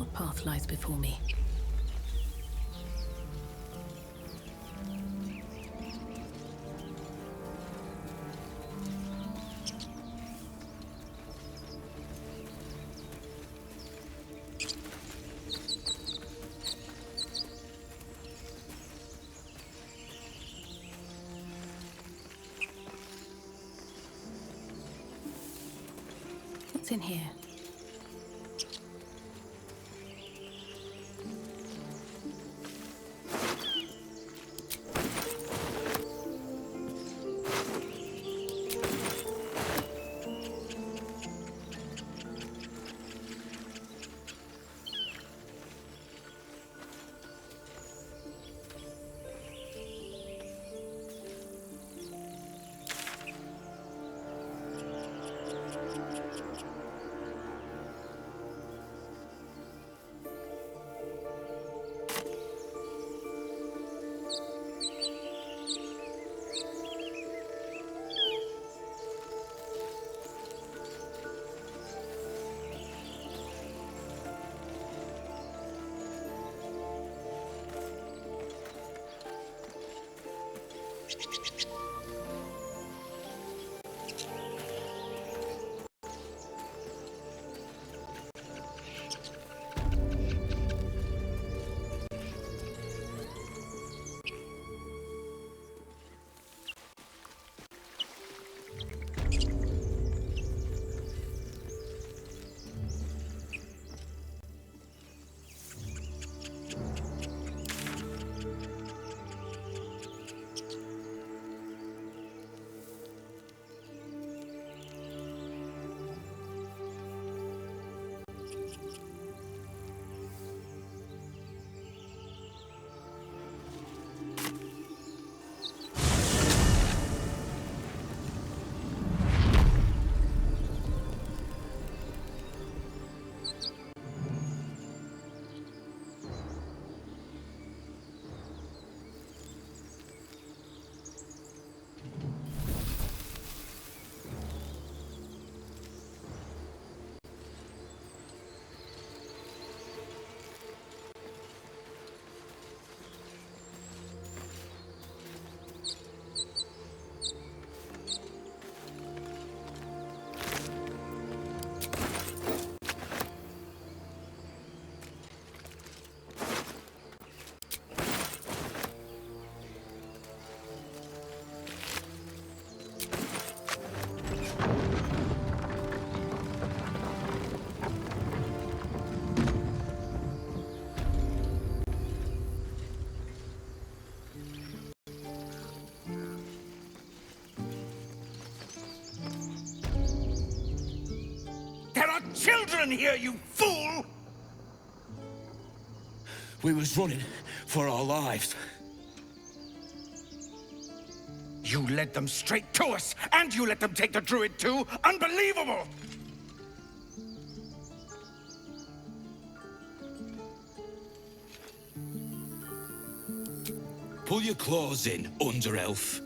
what path lies before me. What's in here? Children here, you fool! We was running for our lives. You led them straight to us, and you let them take the druid too? Unbelievable! Pull your claws in, under-elf.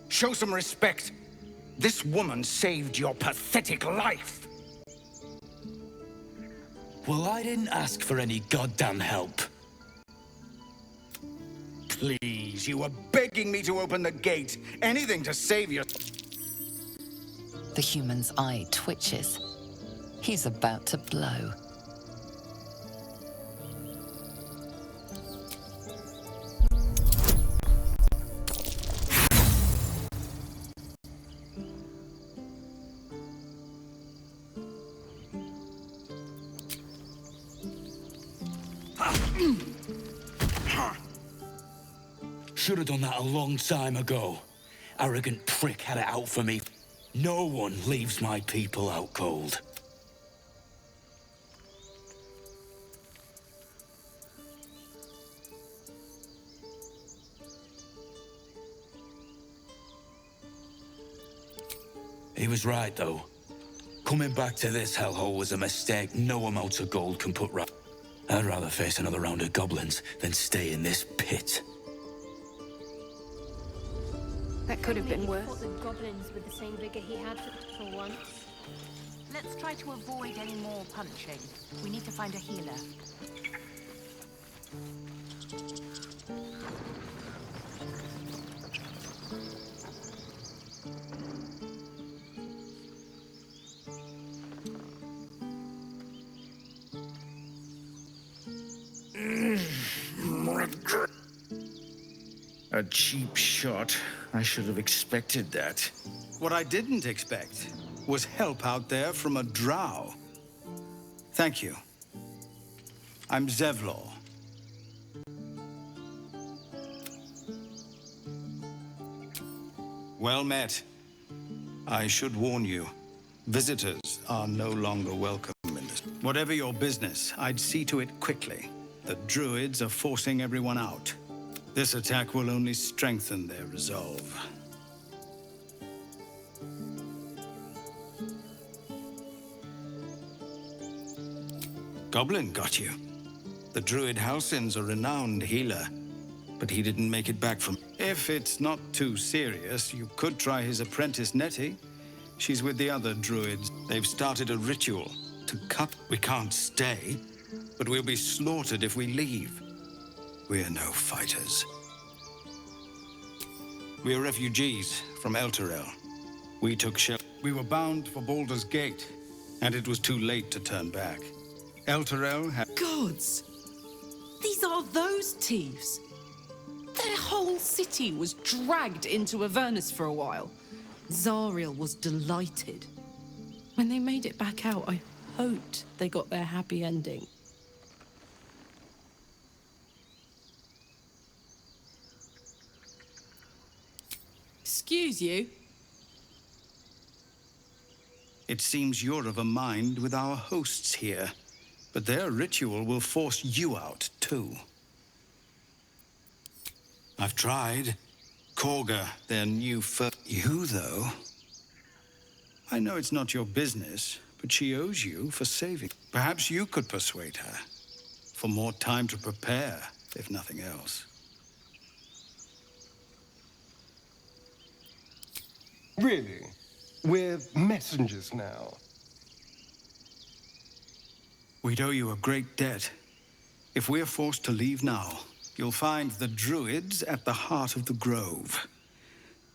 Show some respect. This woman saved your pathetic life. Well, I didn't ask for any goddamn help. Please, you were begging me to open the gate. Anything to save you. The human's eye twitches. He's about to blow. Should have done that a long time ago. Arrogant prick had it out for me. No one leaves my people out cold. He was right, though. Coming back to this hellhole was a mistake no amount of gold can put right. I'd rather face another round of goblins than stay in this pit. That could have been Maybe worse. he fought the goblins with the same vigor he had for once. Let's try to avoid any more punching. We need to find a healer. A cheap shot. I should have expected that. What I didn't expect was help out there from a drow. Thank you. I'm Zevlor. Well met. I should warn you, visitors are no longer welcome in this. Whatever your business, I'd see to it quickly. The druids are forcing everyone out. This attack will only strengthen their resolve. Goblin got you. The druid Halsin's a renowned healer, but he didn't make it back from... If it's not too serious, you could try his apprentice Nettie. She's with the other druids. They've started a ritual to cut... We can't stay, but we'll be slaughtered if we leave. We're no fighters. We're refugees from Elturel. We took shelter. We were bound for Baldur's Gate, and it was too late to turn back. Elturel had... Gods! These are those thieves! Their whole city was dragged into Avernus for a while. Zariel was delighted. When they made it back out, I hoped they got their happy ending. Excuse you? It seems you're of a mind with our hosts here, but their ritual will force you out, too. I've tried. Korga, their new You, though? I know it's not your business, but she owes you for saving. Perhaps you could persuade her. For more time to prepare, if nothing else. Really? We're messengers now. We'd owe you a great debt. If we're forced to leave now, you'll find the druids at the heart of the grove.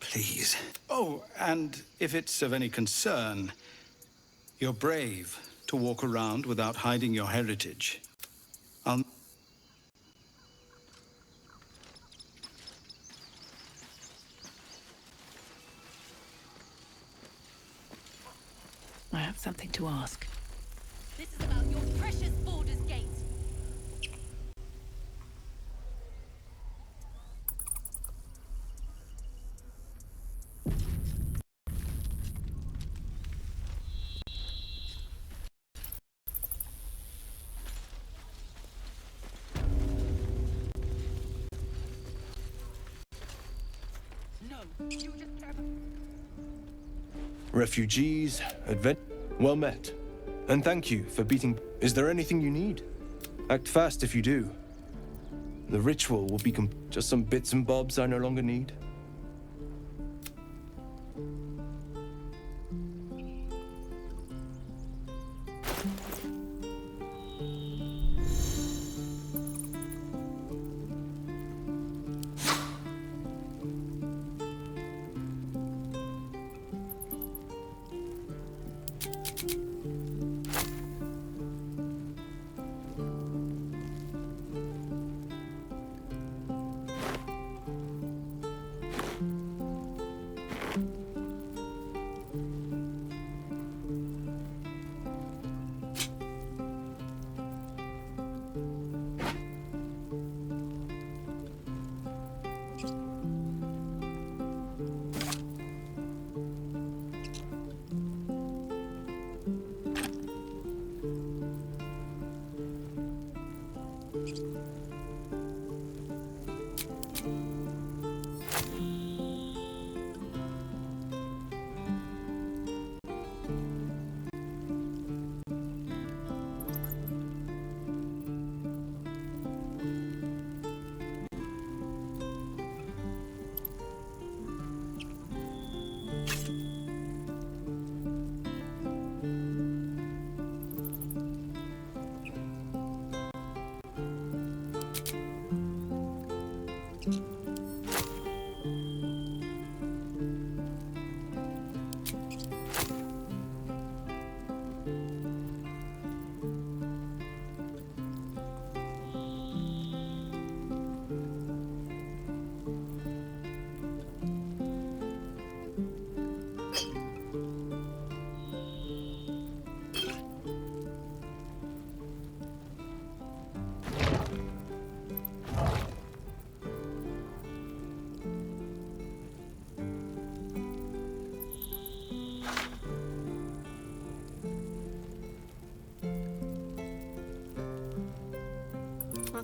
Please. Oh, and if it's of any concern, you're brave to walk around without hiding your heritage. I have something to ask. This is about your precious Baldur's Gate. Refugees, well met. And thank you for beating... Is there anything you need? Act fast if you do. The ritual will be just some bits and bobs I no longer need.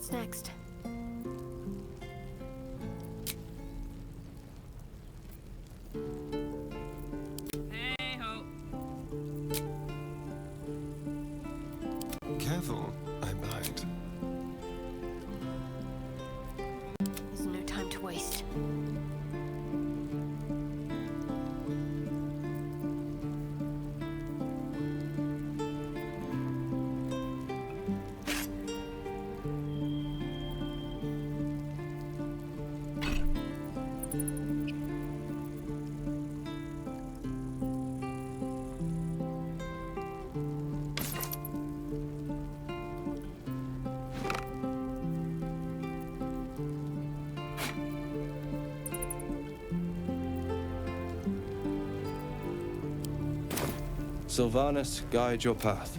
What's next? Careful, I bind. There's no time to waste. Sylvanus, guide your path.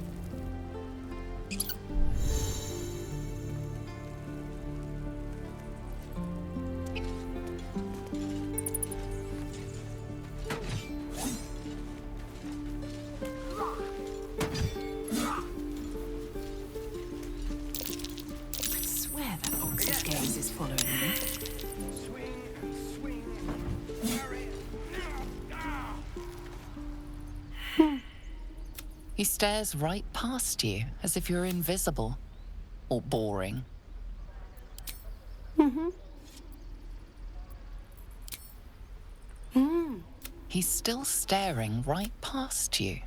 I swear that ox's gaze is following me. Swing, swing, hurry. He stares right past you, as if you're invisible. Or boring. He's still staring right past you.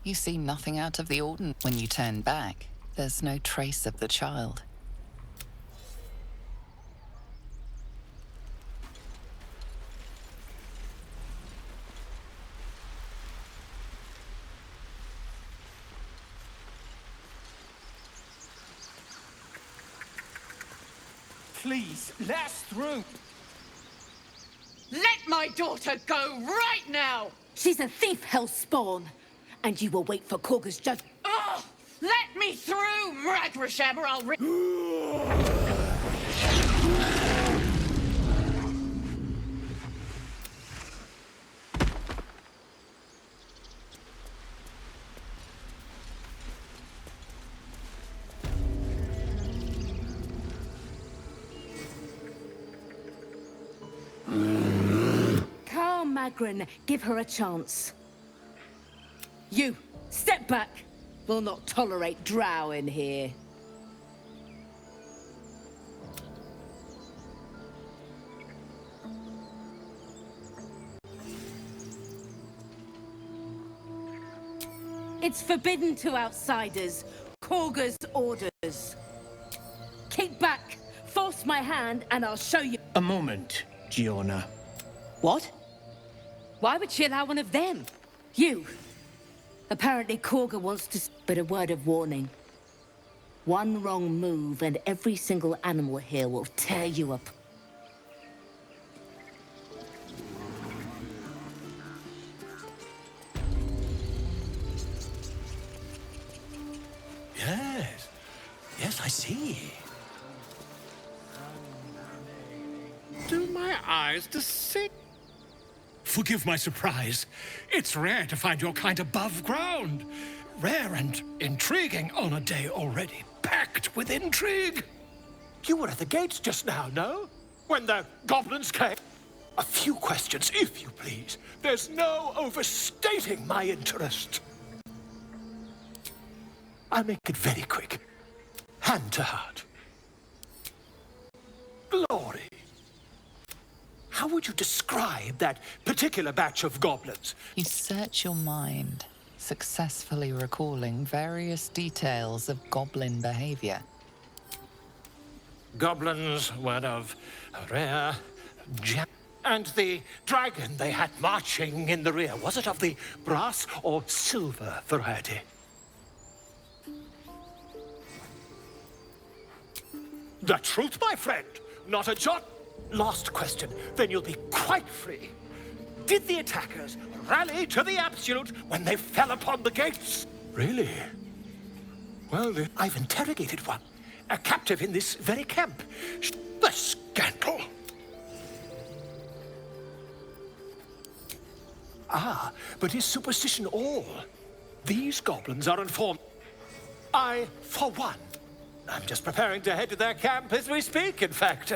You see nothing out of the ordinary. When you turn back, there's no trace of the child. Please, let us through. Let my daughter go right now! She's a thief, hellspawn. And you will wait for Korga's judgment. Oh, let me through, Mragrasham, or I'll Calm, Magrin. Give her a chance. You, step back. We'll not tolerate drow in here. It's forbidden to outsiders. Korga's orders. Kick back, force my hand, and I'll show you. A moment, Giona. What? Why would she allow one of them? You. Apparently Korga wants to... But a word of warning. One wrong move and every single animal here will tear you up. Yes. Yes, I see. Do my eyes deceive? Forgive my surprise. It's rare to find your kind above ground. Rare and intriguing on a day already packed with intrigue. You were at the gates just now, no? When the goblins came? A few questions, if you please. There's no overstating my interest. I'll make it very quick. Hand to heart. Glory. How would you describe that particular batch of goblins? You search your mind, successfully recalling various details of goblin behavior. Goblins were of rare and the dragon they had marching in the rear, was it of the brass or silver variety? The truth, my friend, not a jot. Last question, then you'll be quite free. Did the attackers rally to the absolute when they fell upon the gates? Really? Well, I've interrogated one, a captive in this very camp. The scandal! Ah, but is superstition all? These goblins are informed. I, for one, I'm just preparing to head to their camp as we speak, in fact.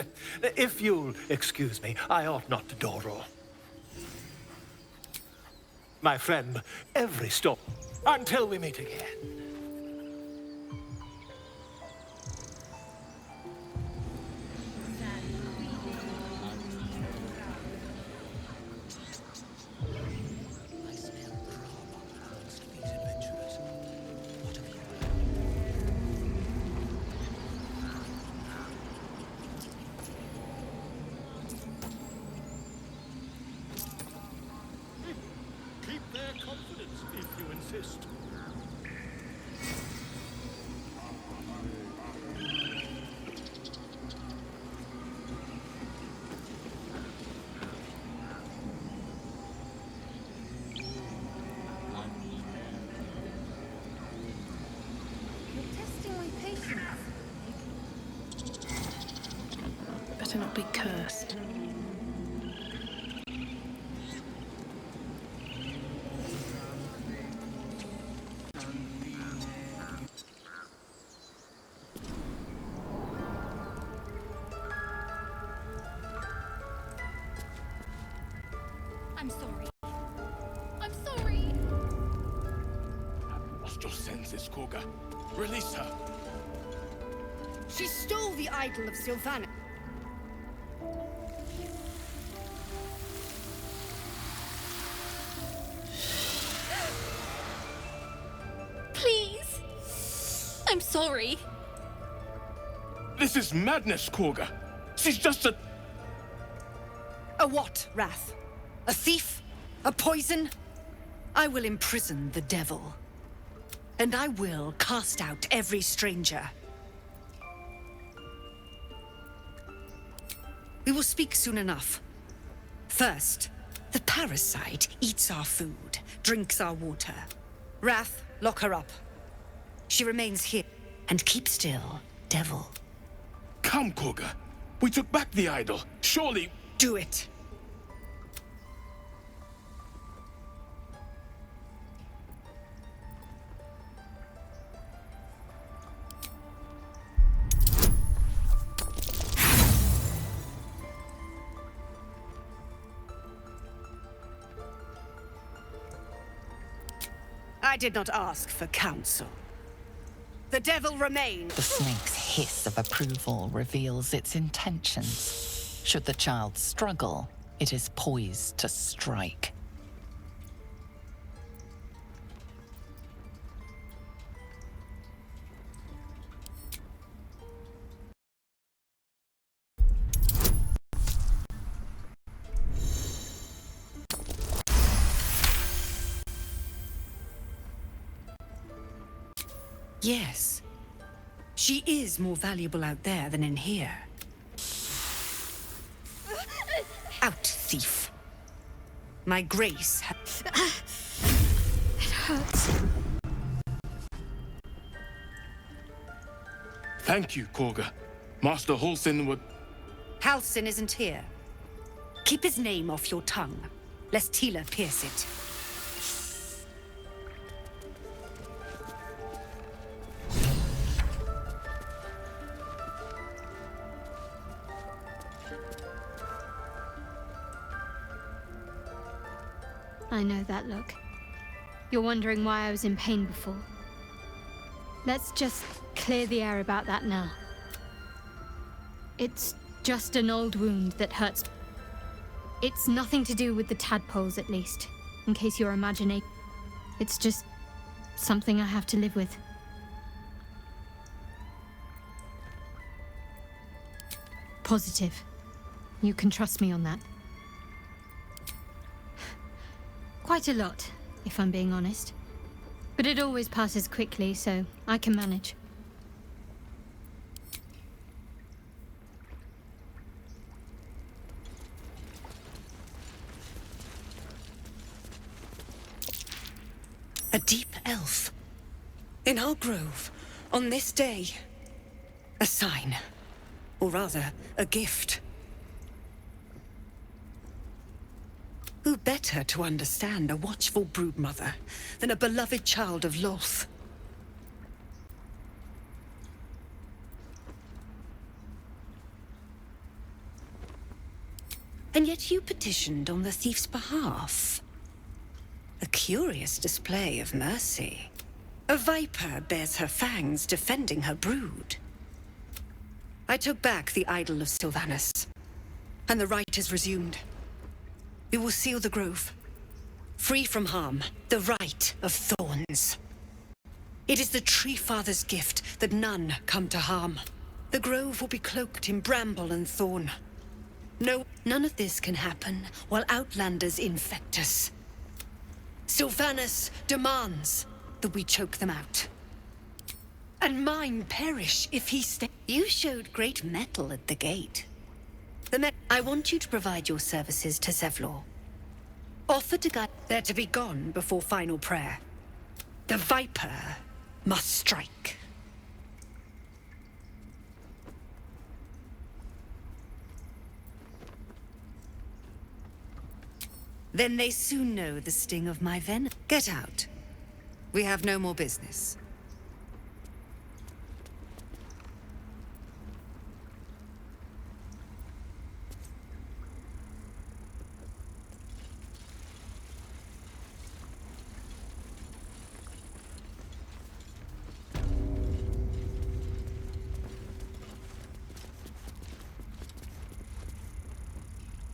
If you'll excuse me, I ought not to dawdle. My friend, every stop. Until we meet again. Keep their confidence if you insist. Better not be cursed. I'm sorry. I'm sorry. Lost your senses, Koga. Release her. She stole the idol of Sylvana. Please. I'm sorry. This is madness, Koga. She's just a... A what, Wrath? A thief? A poison? I will imprison the devil. And I will cast out every stranger. We will speak soon enough. First, the parasite eats our food, drinks our water. Wrath, lock her up. She remains here. And keep still, devil. Come, Koga. We took back the idol. Surely... Do it. I did not ask for counsel. The devil remains. The snake's hiss of approval reveals its intentions. Should the child struggle, it is poised to strike. Yes. She is more valuable out there than in here. Out, thief. My grace It hurts. Thank you, Koga. Master Halsin would... Halsin isn't here. Keep his name off your tongue, lest Tila pierce it. I know that look. You're wondering why I was in pain before. Let's just clear the air about that now. It's just an old wound that hurts. It's nothing to do with the tadpoles, at least, in case you're imagining. It's just something I have to live with. Positive. You can trust me on that. Quite a lot, if I'm being honest. But it always passes quickly, so I can manage. A deep elf. In our grove, on this day. A sign. Or rather, a gift. Who better to understand a watchful broodmother than a beloved child of Loth? And yet you petitioned on the thief's behalf. A curious display of mercy. A viper bears her fangs defending her brood. I took back the idol of Sylvanus, and the rite is resumed. We will seal the grove, free from harm, the rite of thorns. It is the Tree Father's gift that none come to harm. The grove will be cloaked in bramble and thorn. No, none of this can happen while Outlanders infect us. Sylvanus demands that we choke them out. And mine perish if he stay. You showed great mettle at the gate. I want you to provide your services to Zevlor. Offer to guide. They're to be gone before final prayer. The Viper must strike. Then they soon know the sting of my venom. Get out. We have no more business.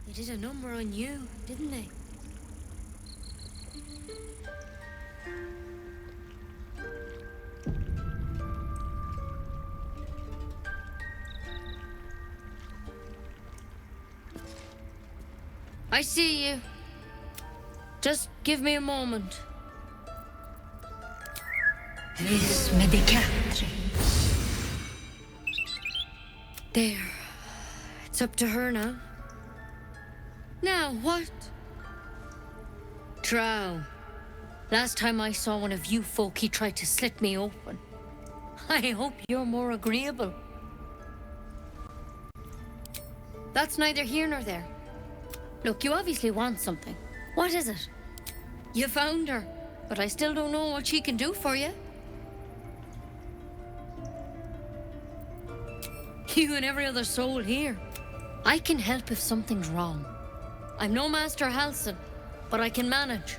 They did a number on you, didn't they? I see you. Just give me a moment. Vis medicatri. There. It's up to her now. Now, what? Drow. Last time I saw one of you folk, he tried to slit me open. I hope you're more agreeable. That's neither here nor there. Look, you obviously want something. What is it? You found her, but I still don't know what she can do for you. You and every other soul here. I can help if something's wrong. I'm no Master Halsin, but I can manage.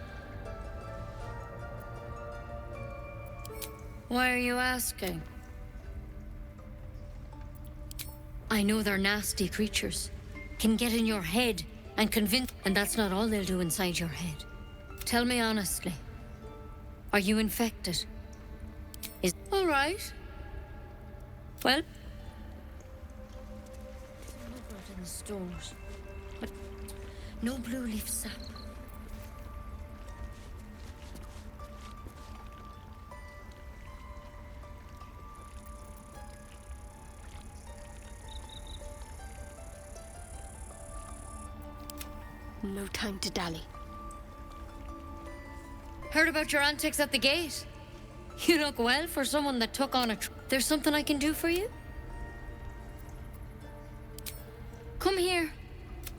Why are you asking? I know they're nasty creatures. Can get in your head and convince... And that's not all they'll do inside your head. Tell me honestly. Are you infected? Is... All right. Well... in the stores. But no blue leaf sap. No time to dally. Heard about your antics at the gate. You look well for someone that took on a... There's something I can do for you? Come here.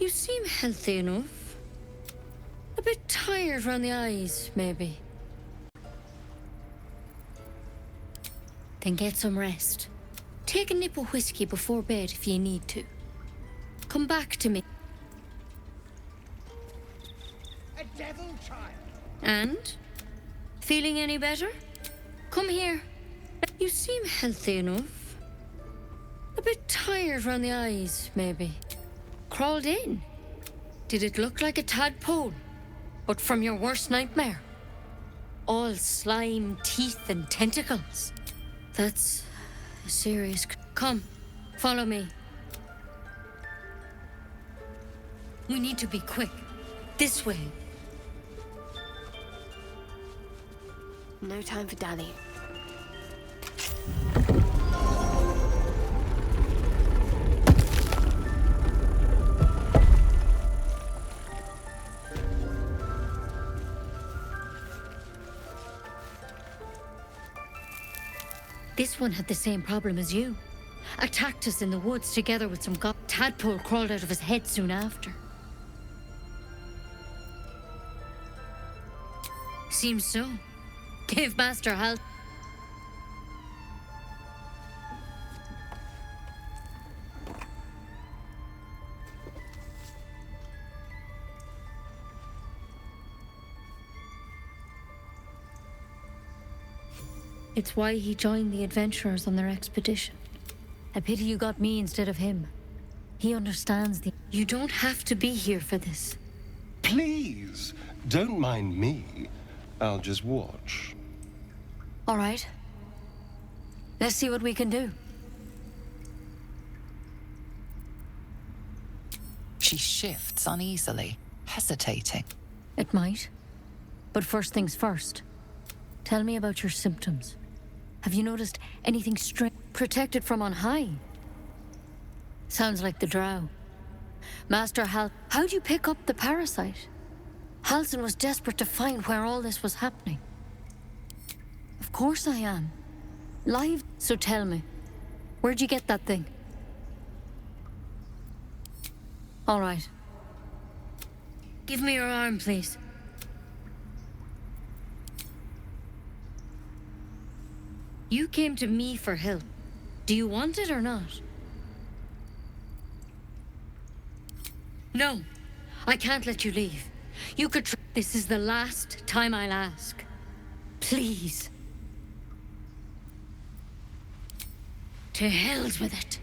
You seem healthy enough. A bit tired around the eyes, maybe. Then get some rest. Take a nip of whiskey before bed if you need to. Come back to me. A devil child. And? Feeling any better? Come here. You seem healthy enough. A bit tired around the eyes, maybe. Crawled in. Did it look like a tadpole? But from your worst nightmare? All slime, teeth, and tentacles. That's a serious... Come, follow me. We need to be quick. This way. No time for dallying. This one had the same problem as you. Attacked us in the woods together with some tadpole crawled out of his head soon after. Seems so. Give Master help. It's why he joined the adventurers on their expedition. A pity you got me instead of him. He understands the... You don't have to be here for this. Please, don't mind me. I'll just watch. All right. Let's see what we can do. She shifts uneasily, hesitating. It might. But first things first. Tell me about your symptoms. Have you noticed anything strange? Protected from on high? Sounds like the drow. Master how'd you pick up the parasite? Halsin was desperate to find where all this was happening. Of course I am. Live, so tell me. Where'd you get that thing? All right. Give me your arm, please. You came to me for help. Do you want it or not? No, I can't let you leave. You could this is the last time I'll ask. Please. To hell's with it.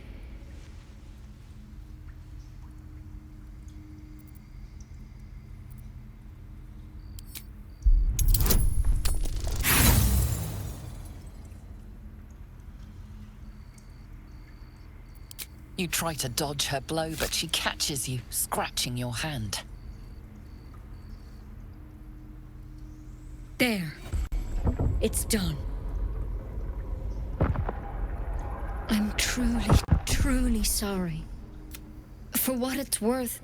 You try to dodge her blow, but she catches you, scratching your hand. There. It's done. I'm truly sorry. For what it's worth,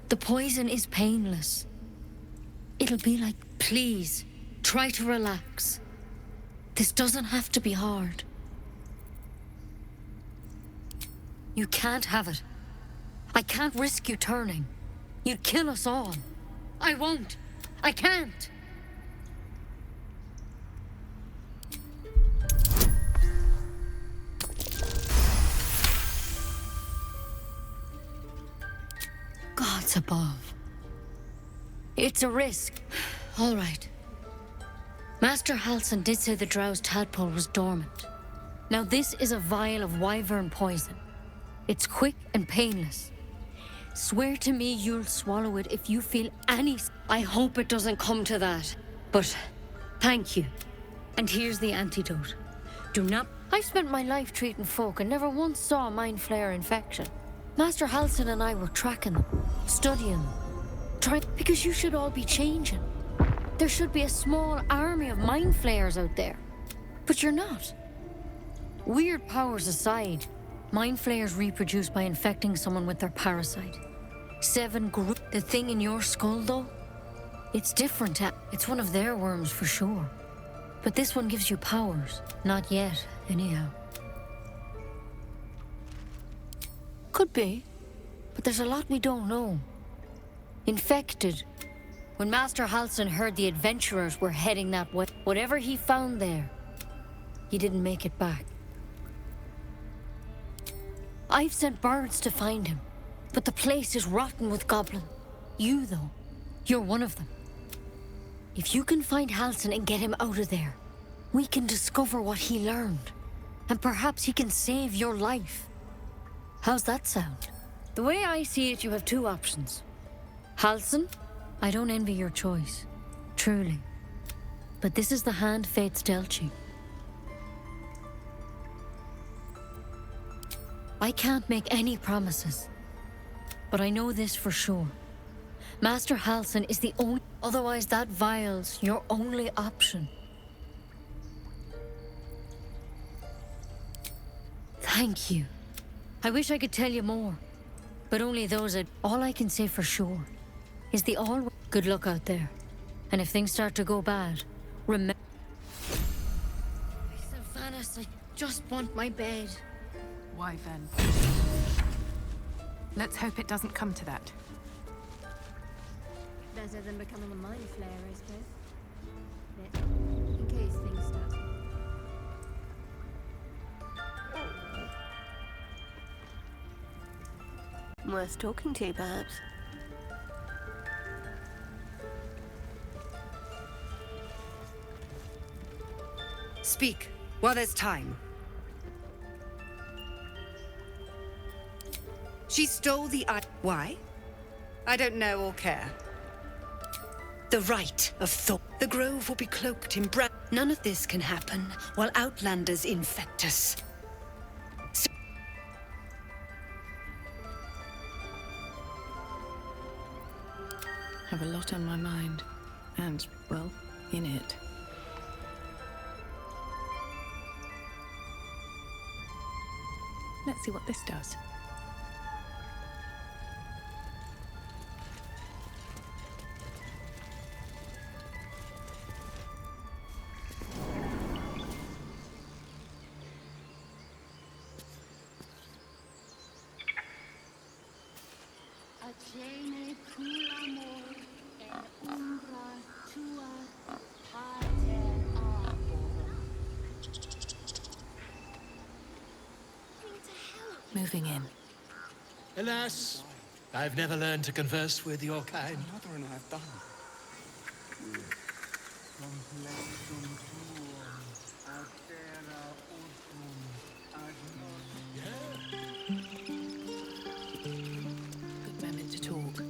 the poison is painless. It'll be like, please, try to relax. This doesn't have to be hard. You can't have it. I can't risk you turning. You'd kill us all. I won't. I can't. Gods above. It's a risk. All right. Master Halsin did say the drow's tadpole was dormant. Now this is a vial of wyvern poison. It's quick and painless. Swear to me you'll swallow it if you feel any... I hope it doesn't come to that. But thank you. And here's the antidote. Do not... I've spent my life treating folk and never once saw a mind flare infection. Master Halsin and I were tracking them, studying them. Because you should all be changing. There should be a small army of mind flayers out there. But you're not. Weird powers aside, mind flayers reproduce by infecting someone with their parasite. 7 group. The thing in your skull, though? It's different. It's one of their worms for sure. But this one gives you powers. Not yet, anyhow. Could be. But there's a lot we don't know. Infected. When Master Halsin heard the adventurers were heading that way, whatever he found there, he didn't make it back. I've sent birds to find him, but the place is rotten with goblins. You, though, you're one of them. If you can find Halsin and get him out of there, we can discover what he learned, and perhaps he can save your life. How's that sound? The way I see it, you have 2 options. Halsin, I don't envy your choice, truly. But this is the hand fate's dealt you. I can't make any promises, but I know this for sure. Master Halsin is the only... Otherwise, that vial's your only option. Thank you. I wish I could tell you more, but only those that... All I can say for sure is the all... Good luck out there. And if things start to go bad, remember... Sylvanas, I just want my bed. Why then? Let's hope it doesn't come to that. Better than becoming a mind flayer, I suppose. In case things start. Worth talking to, perhaps. Speak. While there's time. She stole the eye. Why? I don't know or care. The right of Thor. The grove will be cloaked in brown. None of this can happen while outlanders infect us. Have a lot on my mind. And, well, in it. Let's see what this does. Moving in. Alas, I've never learned to converse with your kind. Mother and I have done. Good moment to talk.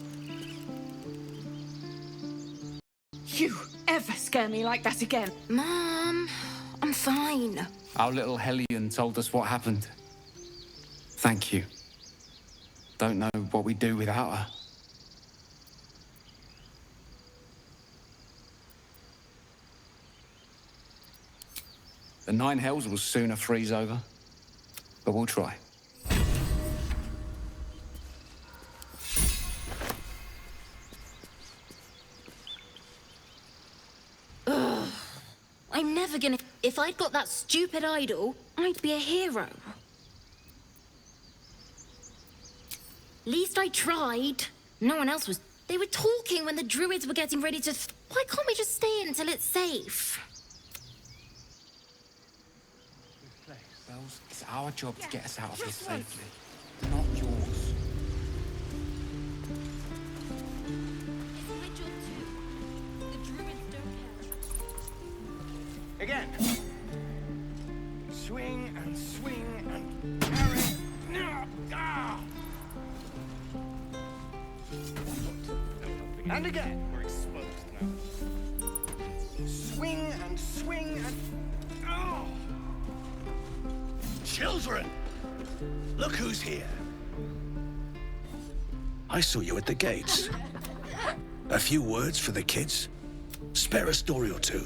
You ever scare me like that again? Mom, I'm fine. Our little hellion told us what happened. Thank you. Don't know what we'd do without her. The Nine Hells will sooner freeze over, but we'll try. Ugh. I'm never gonna... If I'd got that stupid idol, I'd be a hero. Least I tried. No one else was. They were talking when the druids were getting ready to... Why can't we just stay until it's safe? Bells, it's our job to get us out of this safely, not yours. It's my job too. The druids don't care. Again. Swing and swing and parry. No. Ah. And again. We're exposed now. Swing and swing and... Oh! Children! Look who's here. I saw you at the gates. A few words for the kids? Spare a story or two.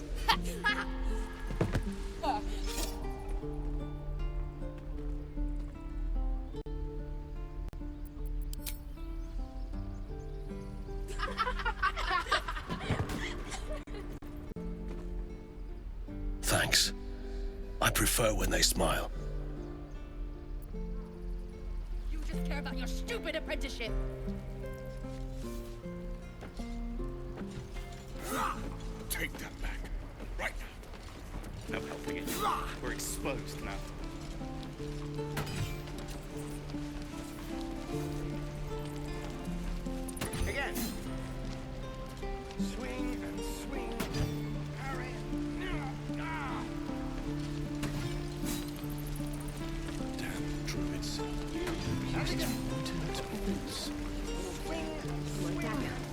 Thanks. I prefer when they smile. You just care about your stupid apprenticeship. Take that back. Right now. No helping it. We're exposed now. Again. Swing and swing. Parry. No. Ah. Damn druids. And again.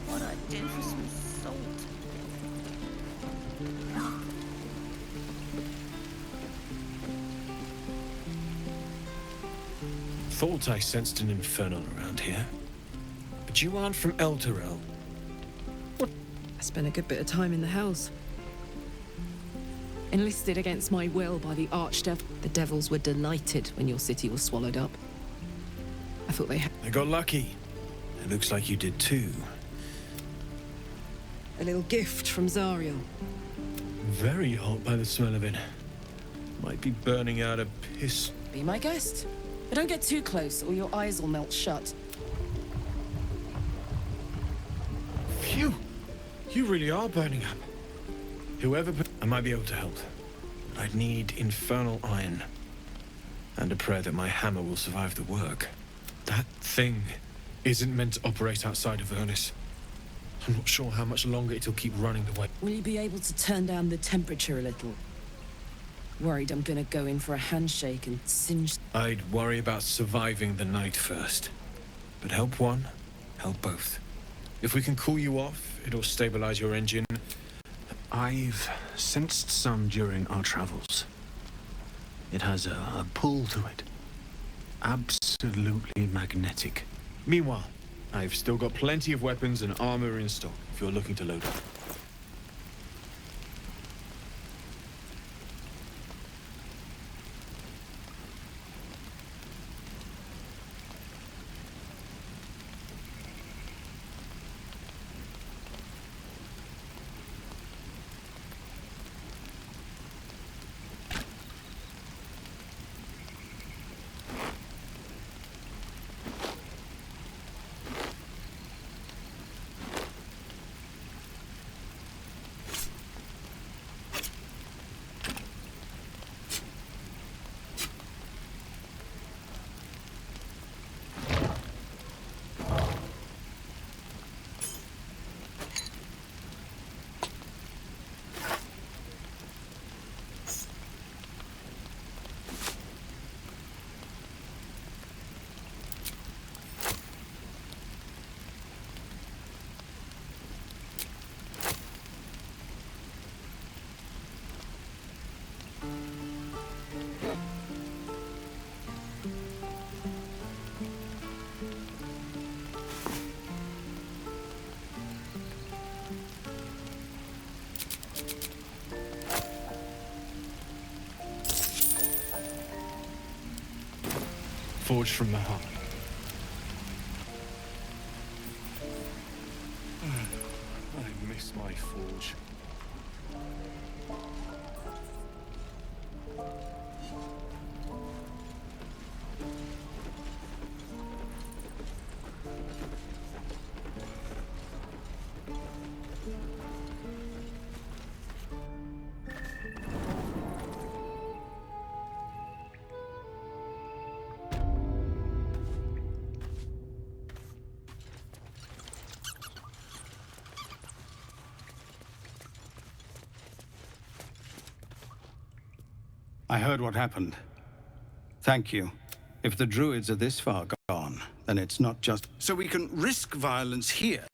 What I do for some salt. Thought I sensed an infernal around here. But you aren't from Elturel. I spent a good bit of time in the Hells. Enlisted against my will by the Archdevil. The devils were delighted when your city was swallowed up. I thought they had... I got lucky. It looks like you did too. a little gift from Zariel. Very hot by the smell of it. Might be burning out a piss. Be my guest. But don't get too close or your eyes will melt shut. Phew! You really are burning up. Whoever... I might be able to help. I'd need infernal iron. And a prayer that my hammer will survive the work. That thing isn't meant to operate outside of Vernus. I'm not sure how much longer it'll keep running the way. Will you be able to turn down the temperature a little? Worried I'm gonna go in for a handshake and singe. I'd worry about surviving the night first. But help one, help both. If we can cool you off, it'll stabilize your engine. I've sensed some during our travels. It has a pull to it. Absolutely magnetic. Meanwhile, I've still got plenty of weapons and armor in stock if you're looking to load up. Forged from the heart. I miss my forge. I heard what happened. Thank you. If the druids are this far gone, then it's not just... So we can risk violence here,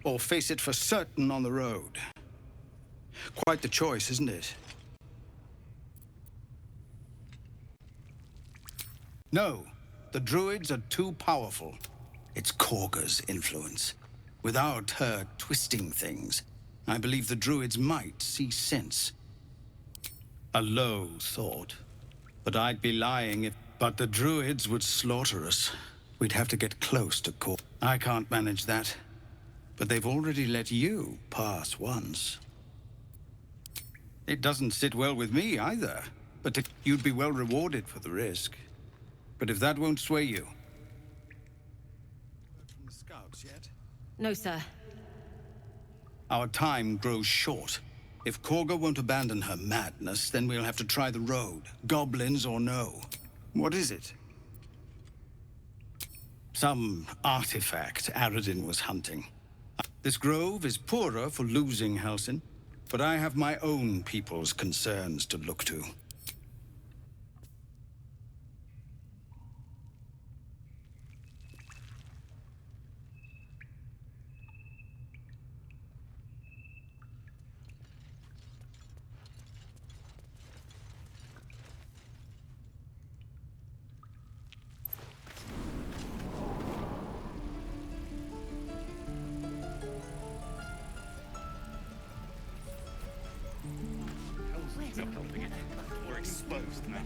or face it for certain on the road. Quite the choice, isn't it? No, the druids are too powerful. It's Korga's influence. Without her twisting things, I believe the druids might see sense. A low thought. But I'd be lying if... But the druids would slaughter us. We'd have to get close to Korga. I can't manage that. But they've already let you pass once. It doesn't sit well with me either. But you'd be well rewarded for the risk. But if that won't sway you... From the scouts yet? No, sir. Our time grows short. If Korga won't abandon her madness, then we'll have to try the road. Goblins or no. What is it? Some artifact Aradin was hunting. This grove is poorer for losing Halsin, but I have my own people's concerns to look to. We're exposed now.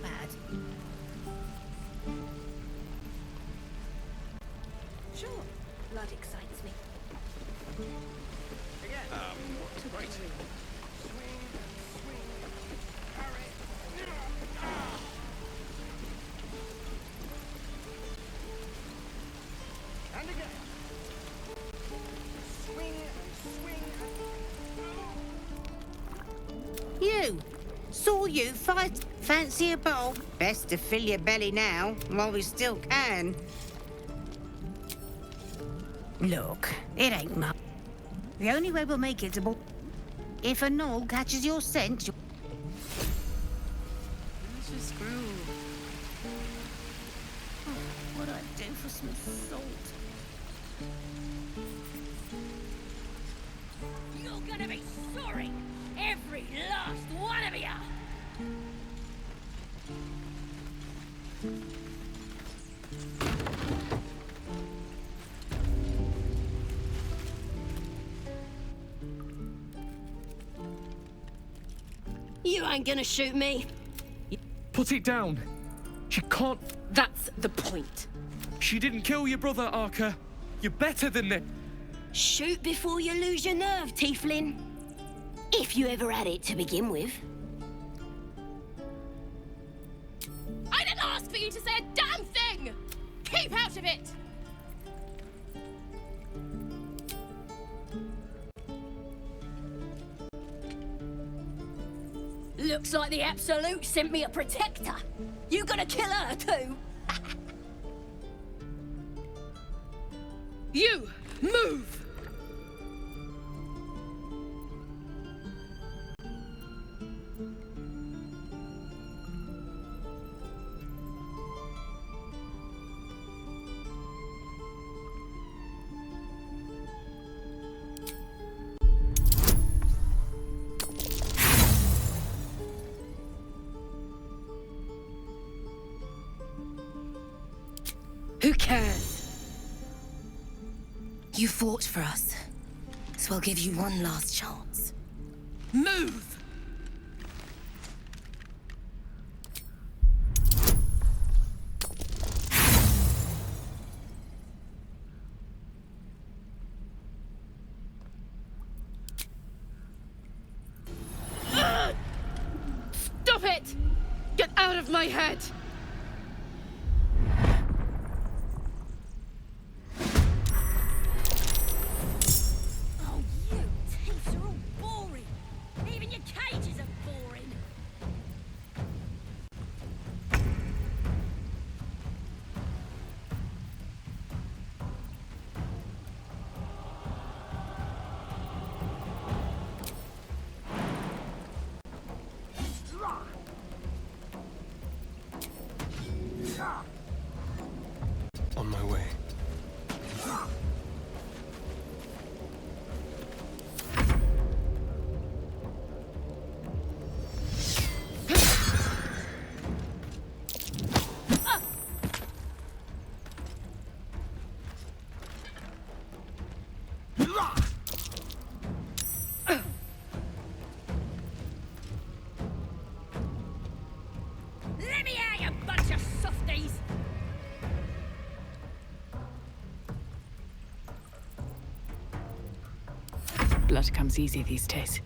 bad. Sure, blood excites me. Right. Swing, swing, parry. And again. Swing and swing. You! Saw you fight. Fancy a bowl? Best to fill your belly now, while we still can. Look, it ain't much. The only way we'll make it to if a gnoll catches your scent, you... This is screw. Oh, what'd I do for some salt? You're gonna be sorry, every last one of you! You ain't gonna shoot me. Put it down. She can't. That's the point. She didn't kill your brother, Arca. You're better than this. Shoot before you lose your nerve, Tiefling. If you ever had it to begin with. I didn't ask for you to say a damn thing! Keep out of it! Looks like the Absolute sent me a protector. You gonna kill her too? You, move! Who cares? You fought for us, so I'll give you one last chance. Move! Stop it! Get out of my head! On my way. Let me out, you bunch of softies! Blood comes easy these days.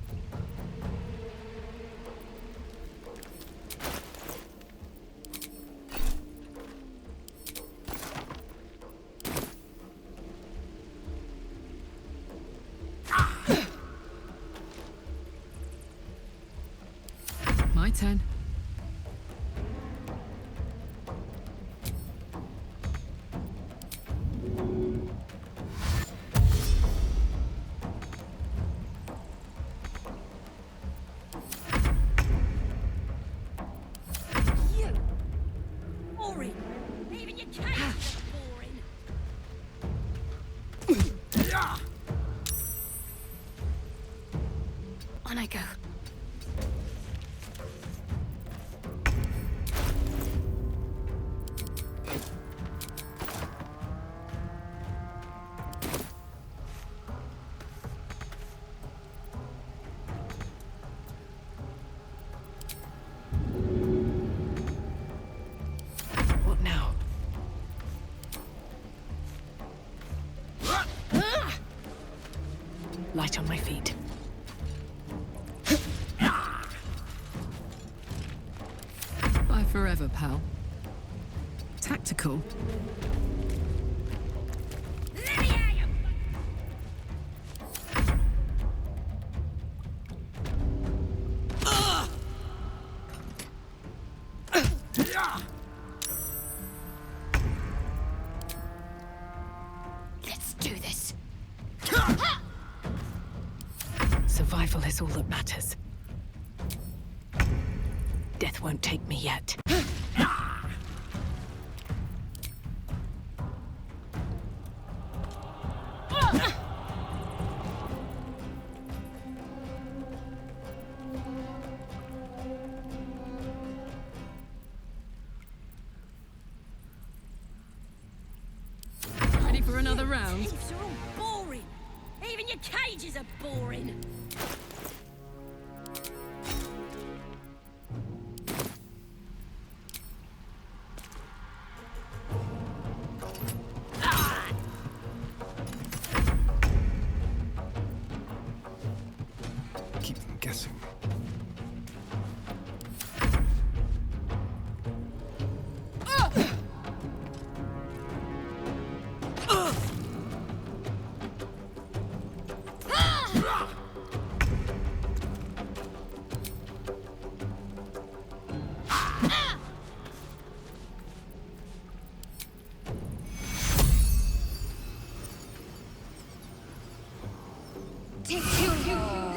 My turn. Even your cage is boring. On I go. straight on my feet. Bye forever, pal. Tactical. Let's do this. Survival is all that matters. Death won't take me yet. Ready for another round? Thieves are all boring. Even your cages are boring. Keep them guessing.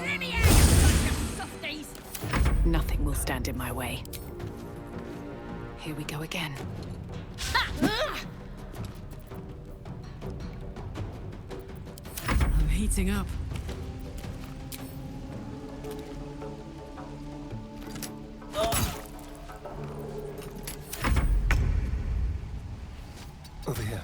Let me out, you softies! Nothing will stand in my way. Here we go again. I'm heating up. Over here.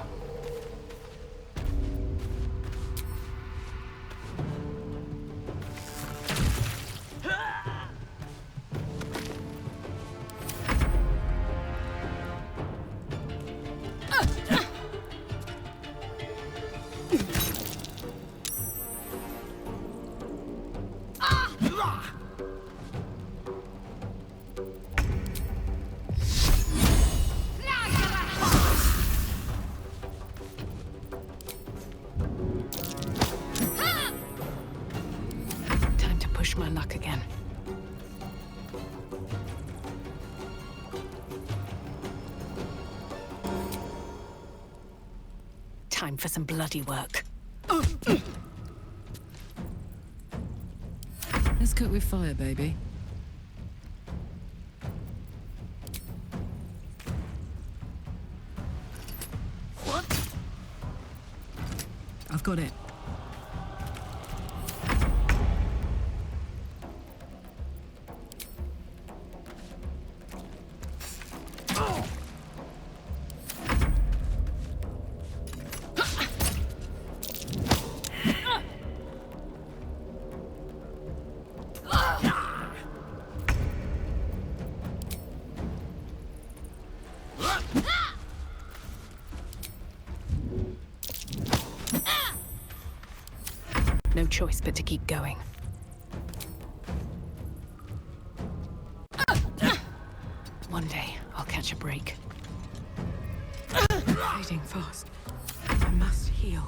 Time to push my luck again. Time for some bloody work. Let's cook with fire, baby. What? I've got it. No choice but to keep going. One day, I'll catch a break. Fading fast. I must heal.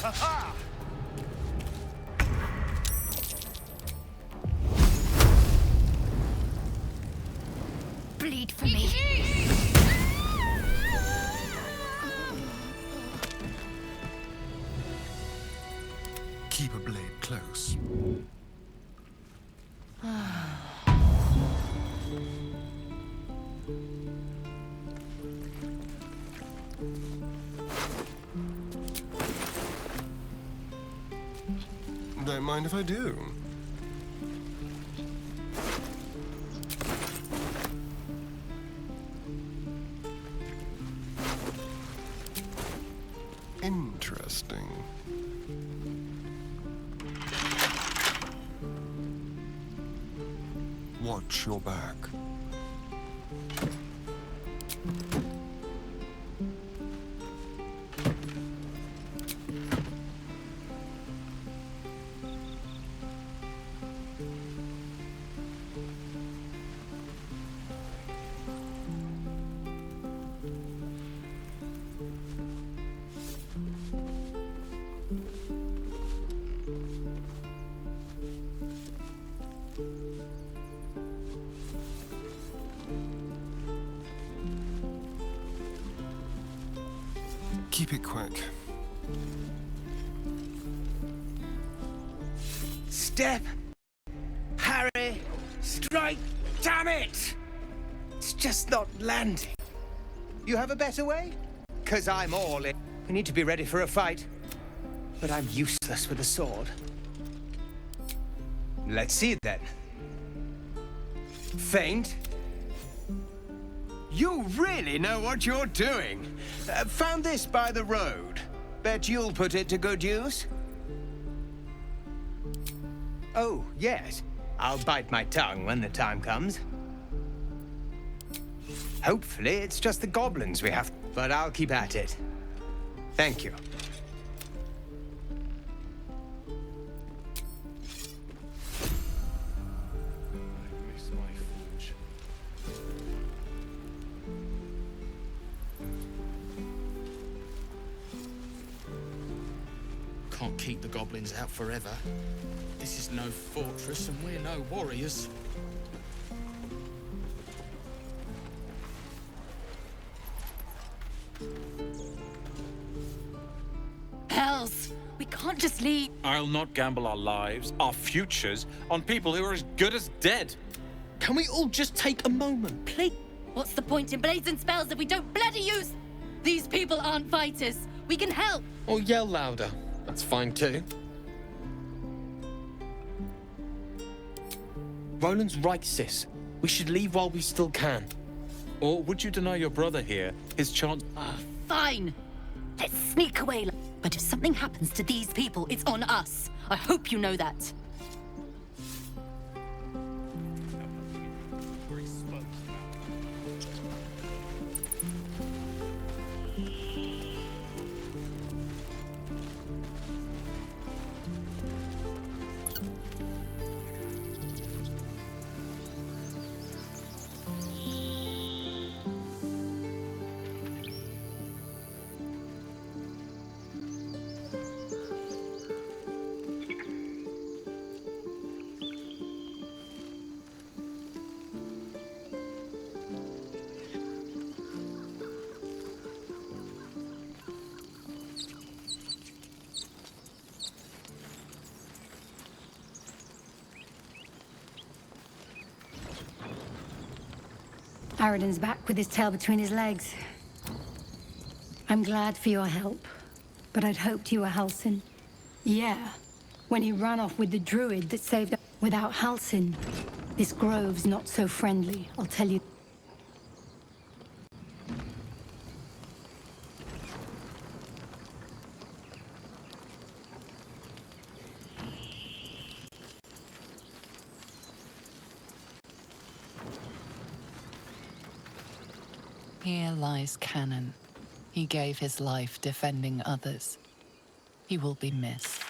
Ha-ha! Bleed for me. Keep a blade close. Don't mind if I do. Interesting. Watch your back. Keep it quick. Step! Harry! Strike! Damn it! It's just not landing. You have a better way? 'Cause I'm all in. We need to be ready for a fight. But I'm useless with a sword. Let's see then. Feint? You really know what you're doing. Found this by the road. Bet you'll put it to good use. Oh, yes. I'll bite my tongue when the time comes. Hopefully, it's just the goblins we have, but I'll keep at it. Thank you. Can't keep the goblins out forever. This is no fortress and we're no warriors. Hells! We can't just leave. I'll not gamble our lives, our futures, on people who are as good as dead. Can we all just take a moment, please? What's the point in blazing spells if we don't bloody use? These people aren't fighters. We can help. Or yell louder. That's fine too. Roland's right, sis. We should leave while we still can. Or would you deny your brother here his chance? Fine. Let's sneak away. But if something happens to these people, it's on us. I hope you know that. Aradin's back with his tail between his legs. I'm glad for your help, but I'd hoped you were Halsin. Yeah, when he ran off with the druid that saved us. Without Halsin, this grove's not so friendly, I'll tell you. Here lies Cannon. He gave his life defending others. He will be missed.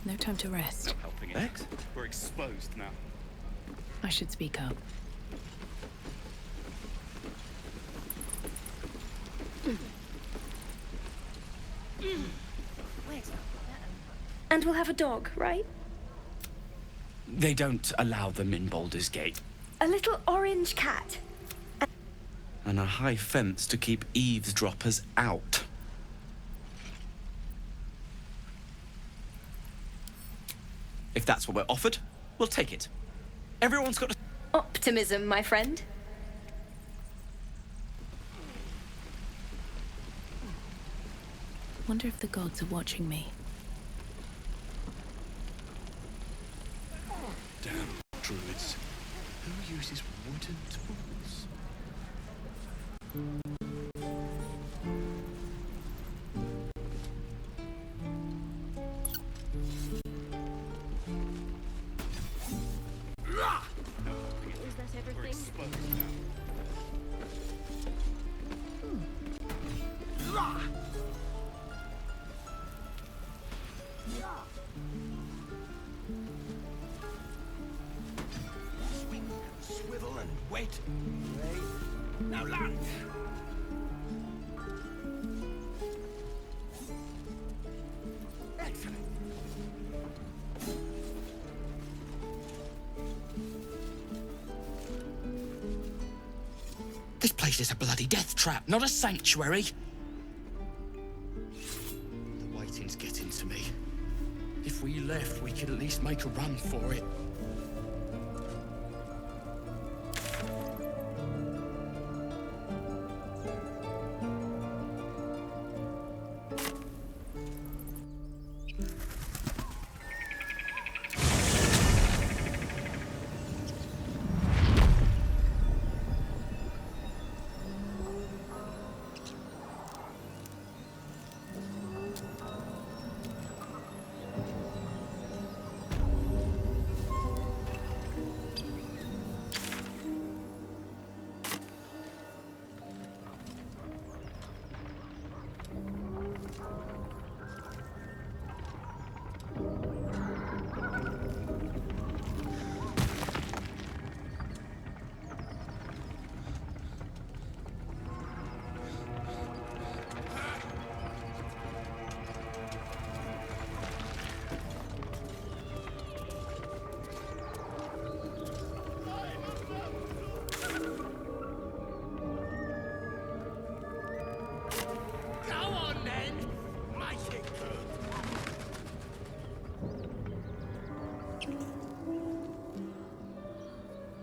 No time to rest. Not helping it. We're exposed now. I should speak up. And we'll have a dog, right? They don't allow them in Baldur's Gate. A little orange cat. And a high fence to keep eavesdroppers out. If that's what we're offered, we'll take it. Everyone's got to... Optimism, my friend. Wonder if the gods are watching me. Damn druids. Who uses wooden tools? Is that everything? Swing and swivel and wait. Wait. Now lunge. Excellent. This place is a bloody death trap, not a sanctuary. The waiting's getting to me. If we left, we could at least make a run for it.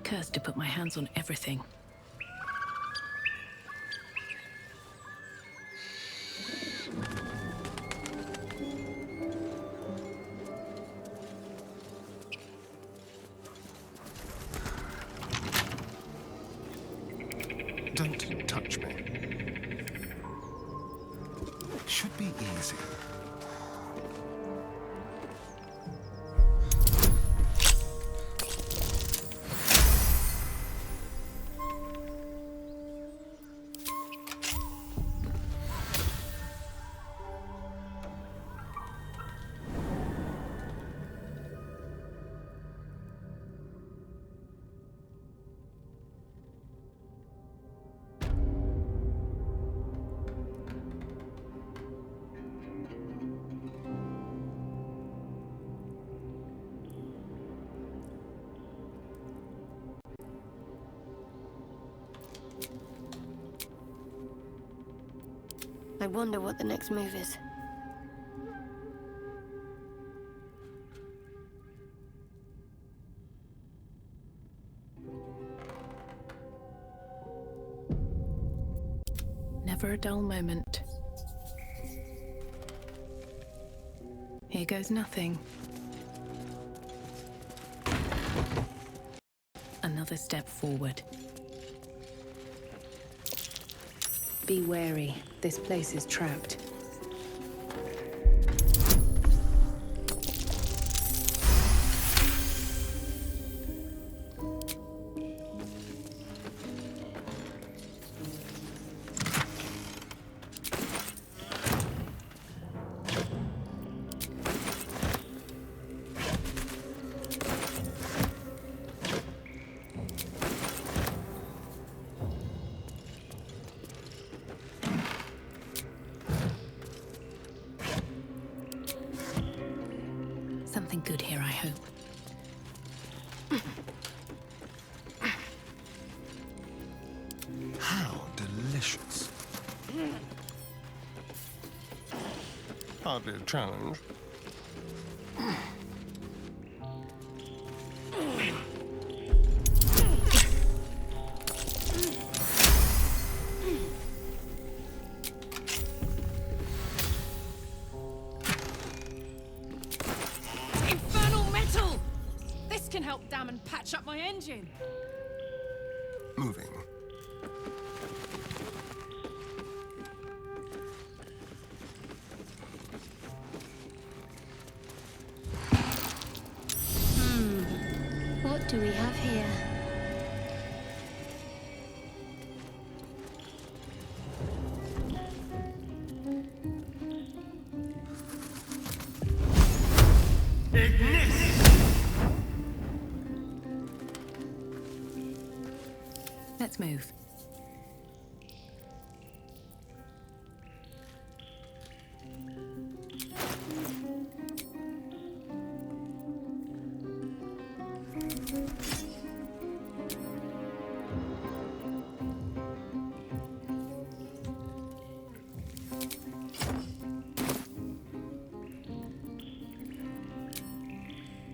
Cursed to put my hands on everything. Don't touch me. Should be easy. I wonder what the next move is. Never a dull moment. Here goes nothing. Another step forward. Be wary. This place is trapped. Something good here, I hope. How delicious. Hardly a challenge. Infernal metal! This can help dam and patch up my engine. Moving. What do we have here? Let's move.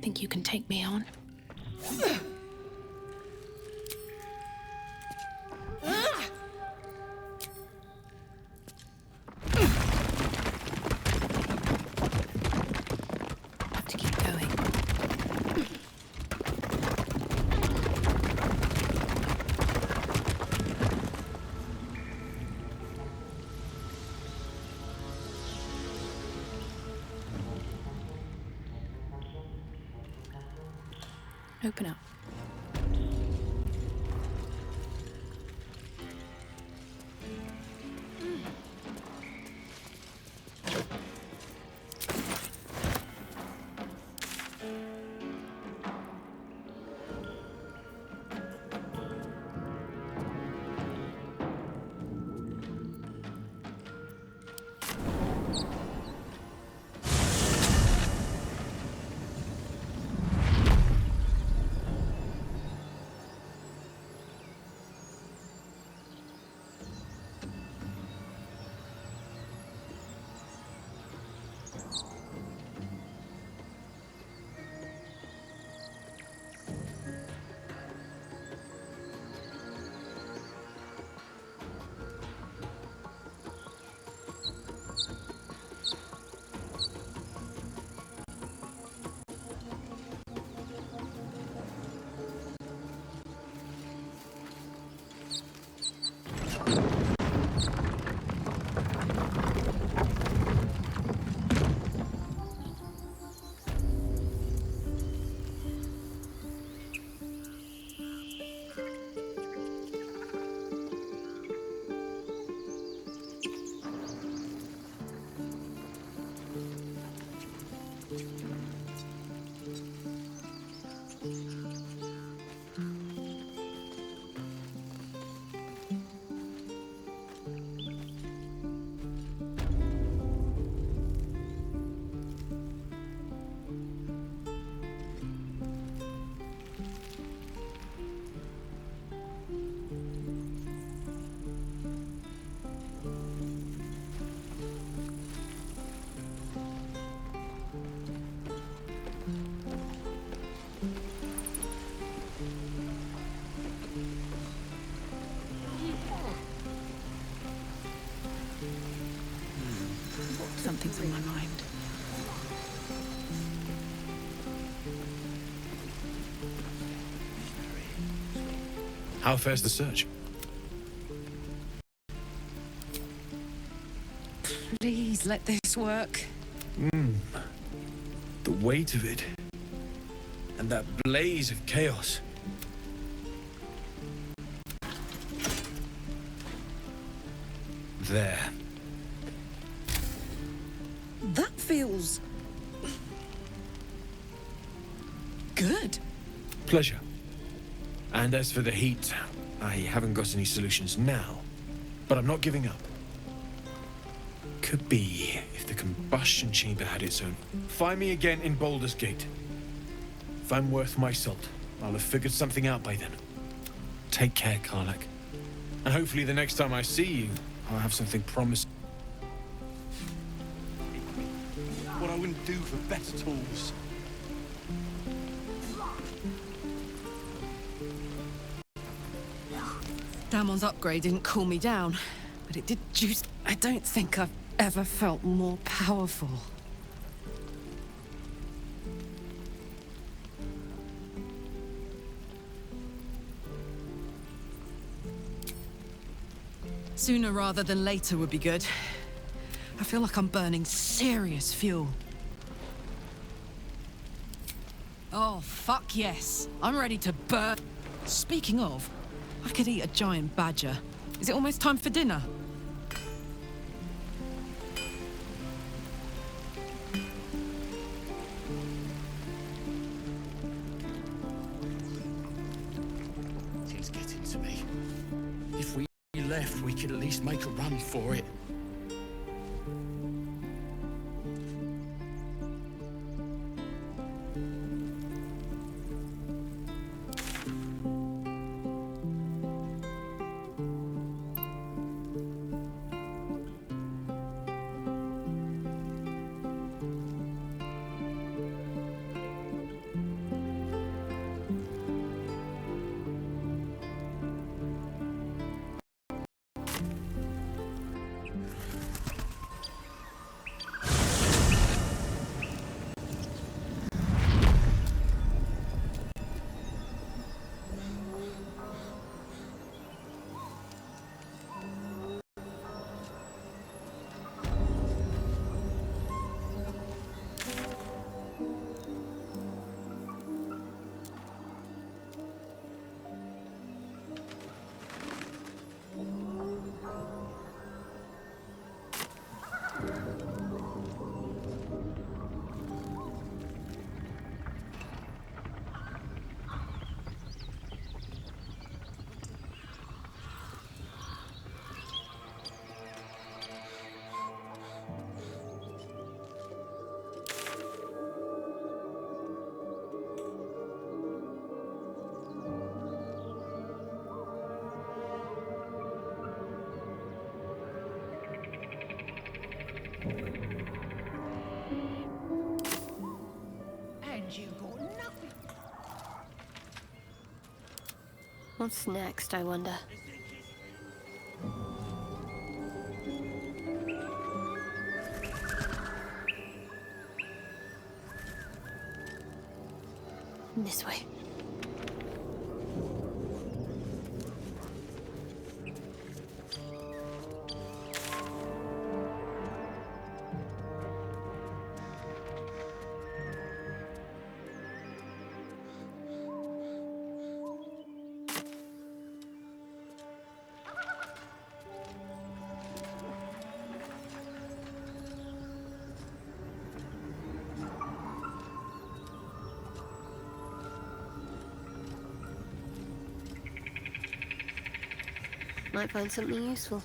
Think you can take me on? Have to keep going. Open up. Something's on my mind. How fares the search? Please let this work. The weight of it. And that blaze of chaos. There. That feels... good. Pleasure. And as for the heat, I haven't got any solutions now. But I'm not giving up. Could be if the combustion chamber had its own. Find me again in Baldur's Gate. If I'm worth my salt, I'll have figured something out by then. Take care, Karlak. And hopefully the next time I see you, I'll have something promising. What I wouldn't do for better tools. Damon's upgrade didn't cool me down, but it did juice. I don't think I've ever felt more powerful. Sooner rather than later would be good. I feel like I'm burning serious fuel. Oh, fuck yes. I'm ready to burn. Speaking of, I could eat a giant badger. Is it almost time for dinner? It's getting to me. If we left, we could at least make a run for it. What's next, I wonder? This way. Might find something useful.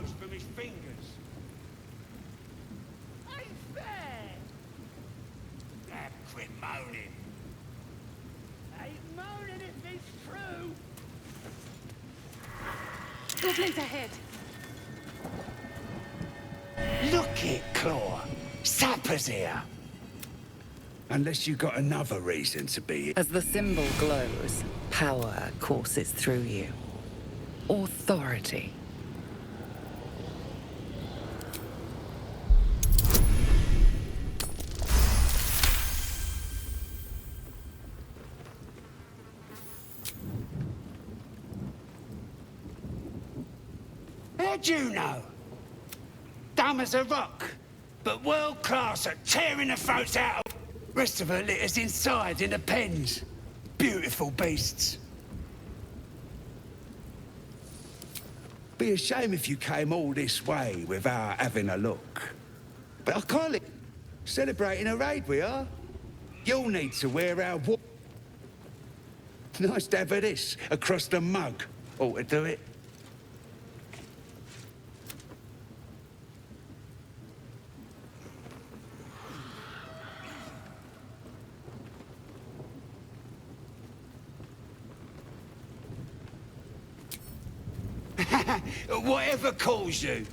almost from his fingers. Ain't fair! Damn, quit moaning. Ain't moaning if it's true. Goblins ahead. Look it, Claw. Sapper's here. Unless you got another reason to be here. As the symbol glows, power courses through you. Authority. How'd you know? Dumb as a rock, but world class at tearing the throats out. Rest of her litters inside in the pens. Beautiful beasts. Be a shame if you came all this way without having a look. But I call it celebrating a raid we are. You'll need to wear our Nice to have this across the mug. Ought to do it. Whatever calls you.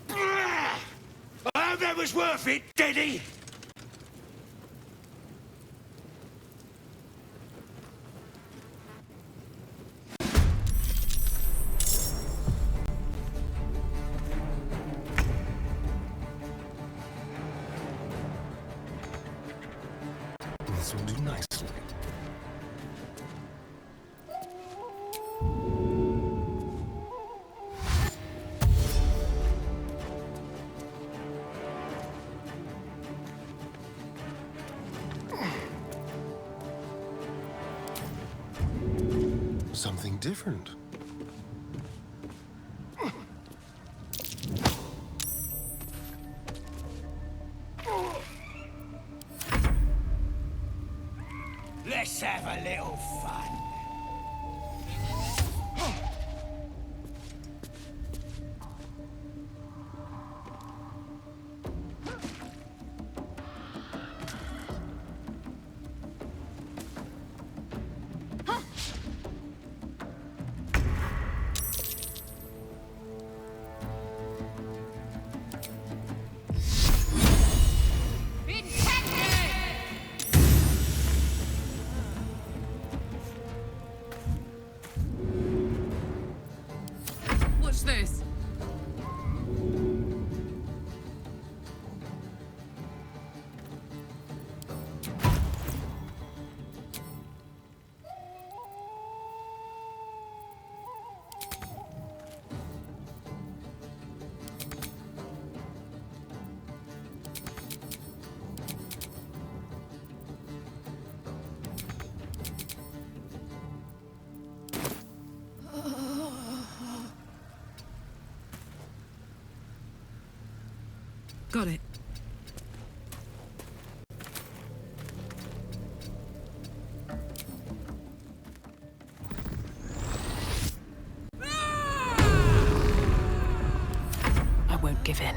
I hope that was worth it, Daddy. This will do nicely. Something different. Let's have a little fun. Watch this. Got it. I won't give in.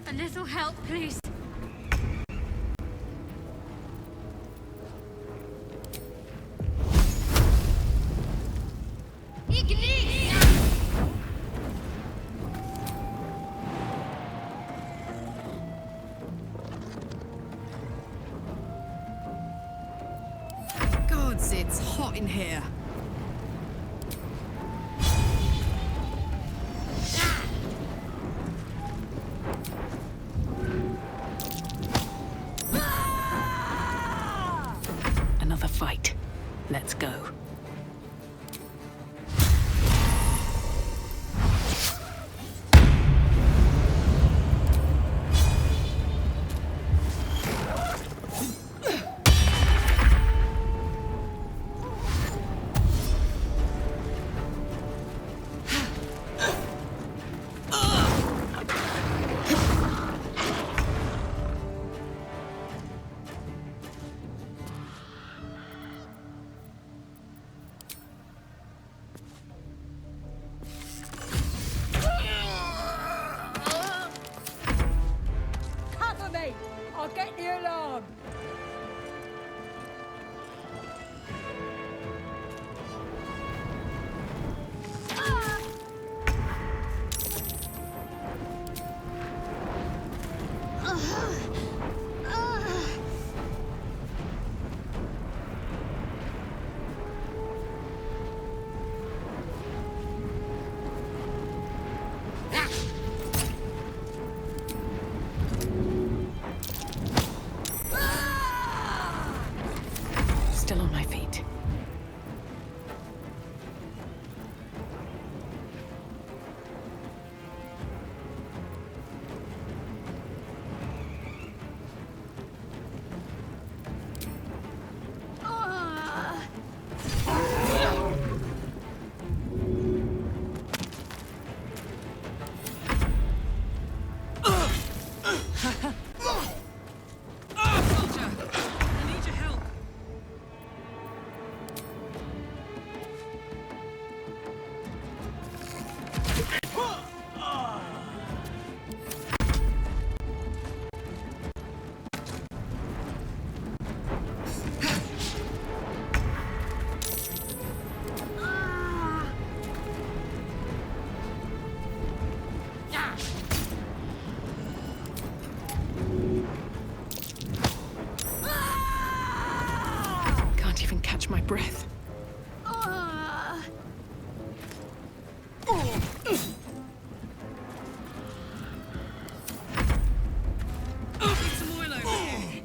A little help, please. Gods, it's hot in here. Another fight. Let's go. Cover me! I'll get the alarm! Still on my feet. Soldier, I need your help. Can't even catch my breath. Need some oil over here.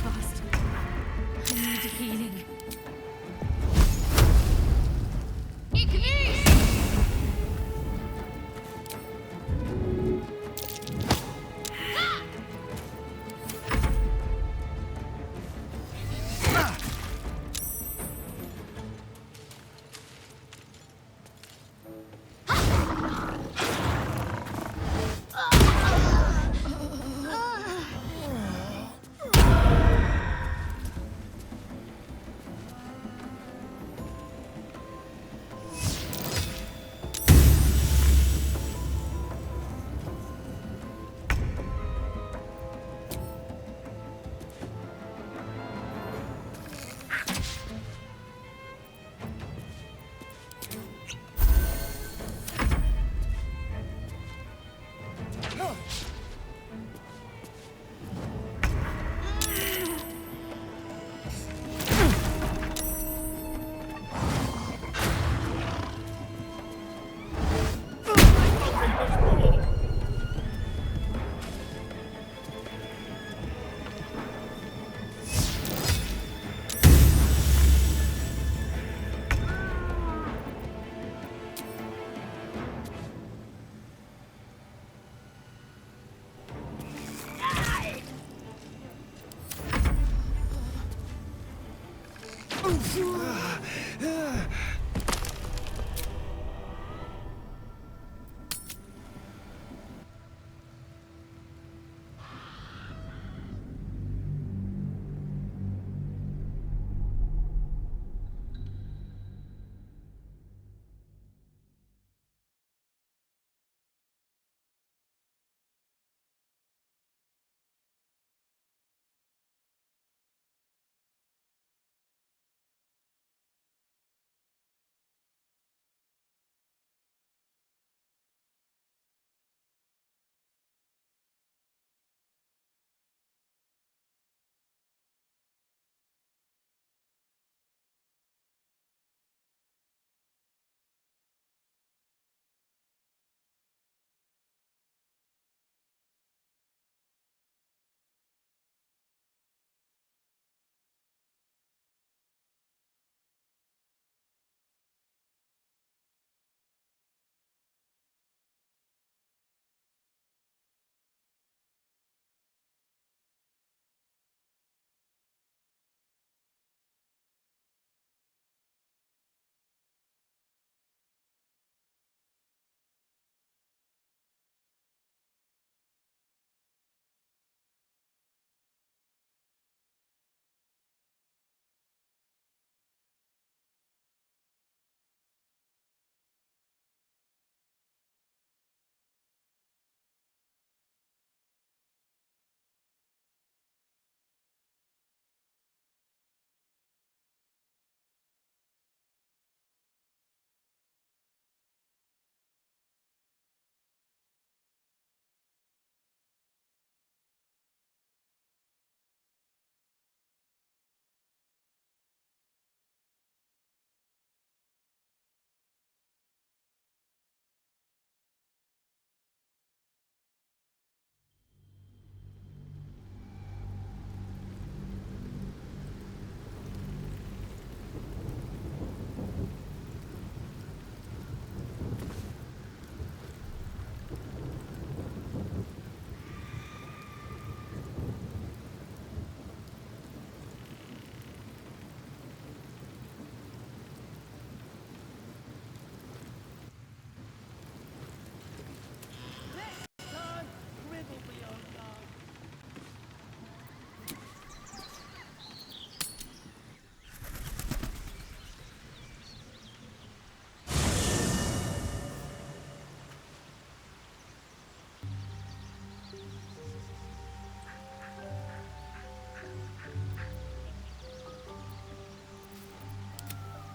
fast. I need healing.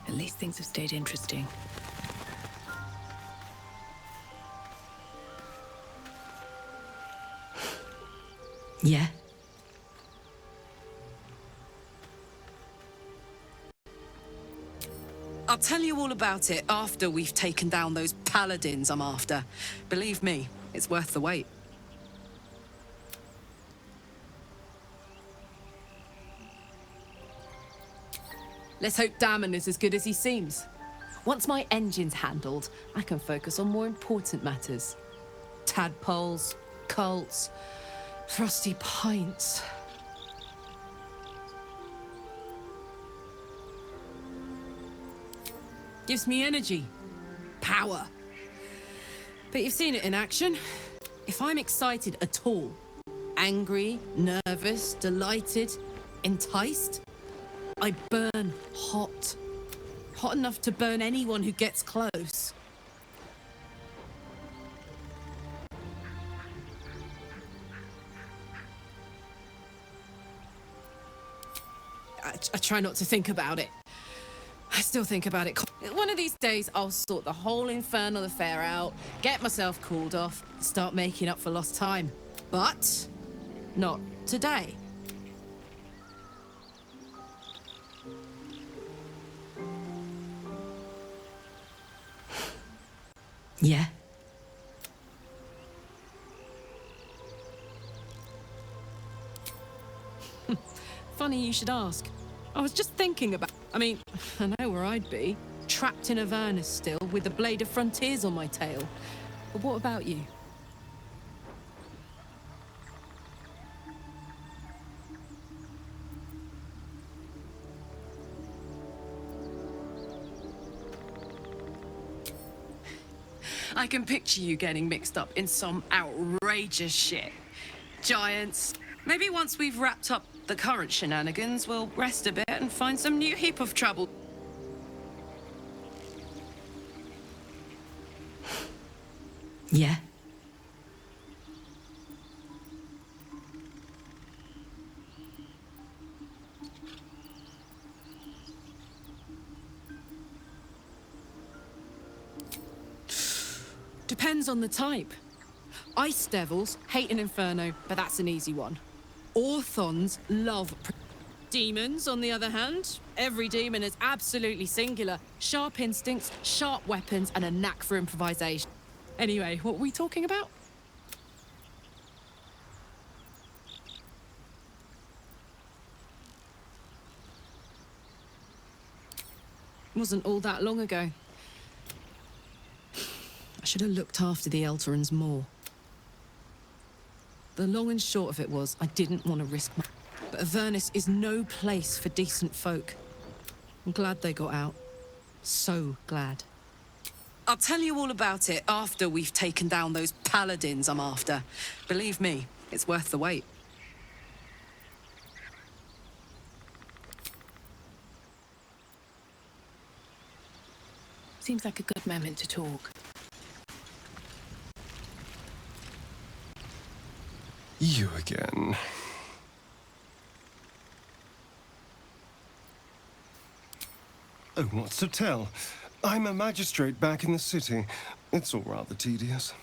At least things have stayed interesting. Yeah? I'll tell you all about it after we've taken down those paladins I'm after. Believe me, it's worth the wait. Let's hope Damon is as good as he seems. Once my engine's handled, I can focus on more important matters. Tadpoles, cults, frosty pints. Gives me energy, power. But you've seen it in action. If I'm excited at all, angry, nervous, delighted, enticed, I burn hot. Hot enough to burn anyone who gets close. I try not to think about it. I still think about it. One of these days, I'll sort the whole infernal affair out, get myself cooled off, start making up for lost time. But not today. Yeah. Funny you should ask. I was just thinking about... I mean, I know where I'd be. Trapped in Avernus still, with the Blade of Frontiers on my tail. But what about you? I can picture you getting mixed up in some outrageous shit. Giants. Maybe once we've wrapped up the current shenanigans, we'll rest a bit and find some new heap of trouble. Yeah. Depends on the type. Ice devils hate an inferno, but that's an easy one. Orthons love... Demons, on the other hand, every demon is absolutely singular. Sharp instincts, sharp weapons, and a knack for improvisation. Anyway, what were we talking about? It wasn't all that long ago. I should have looked after the Elterans more. The long and short of it was, I didn't want to risk my... But Avernus is no place for decent folk. I'm glad they got out. So glad. I'll tell you all about it after we've taken down those paladins I'm after. Believe me, it's worth the wait. Seems like a good moment to talk. You again. Oh, what's to tell? I'm a magistrate back in the city. It's all rather tedious.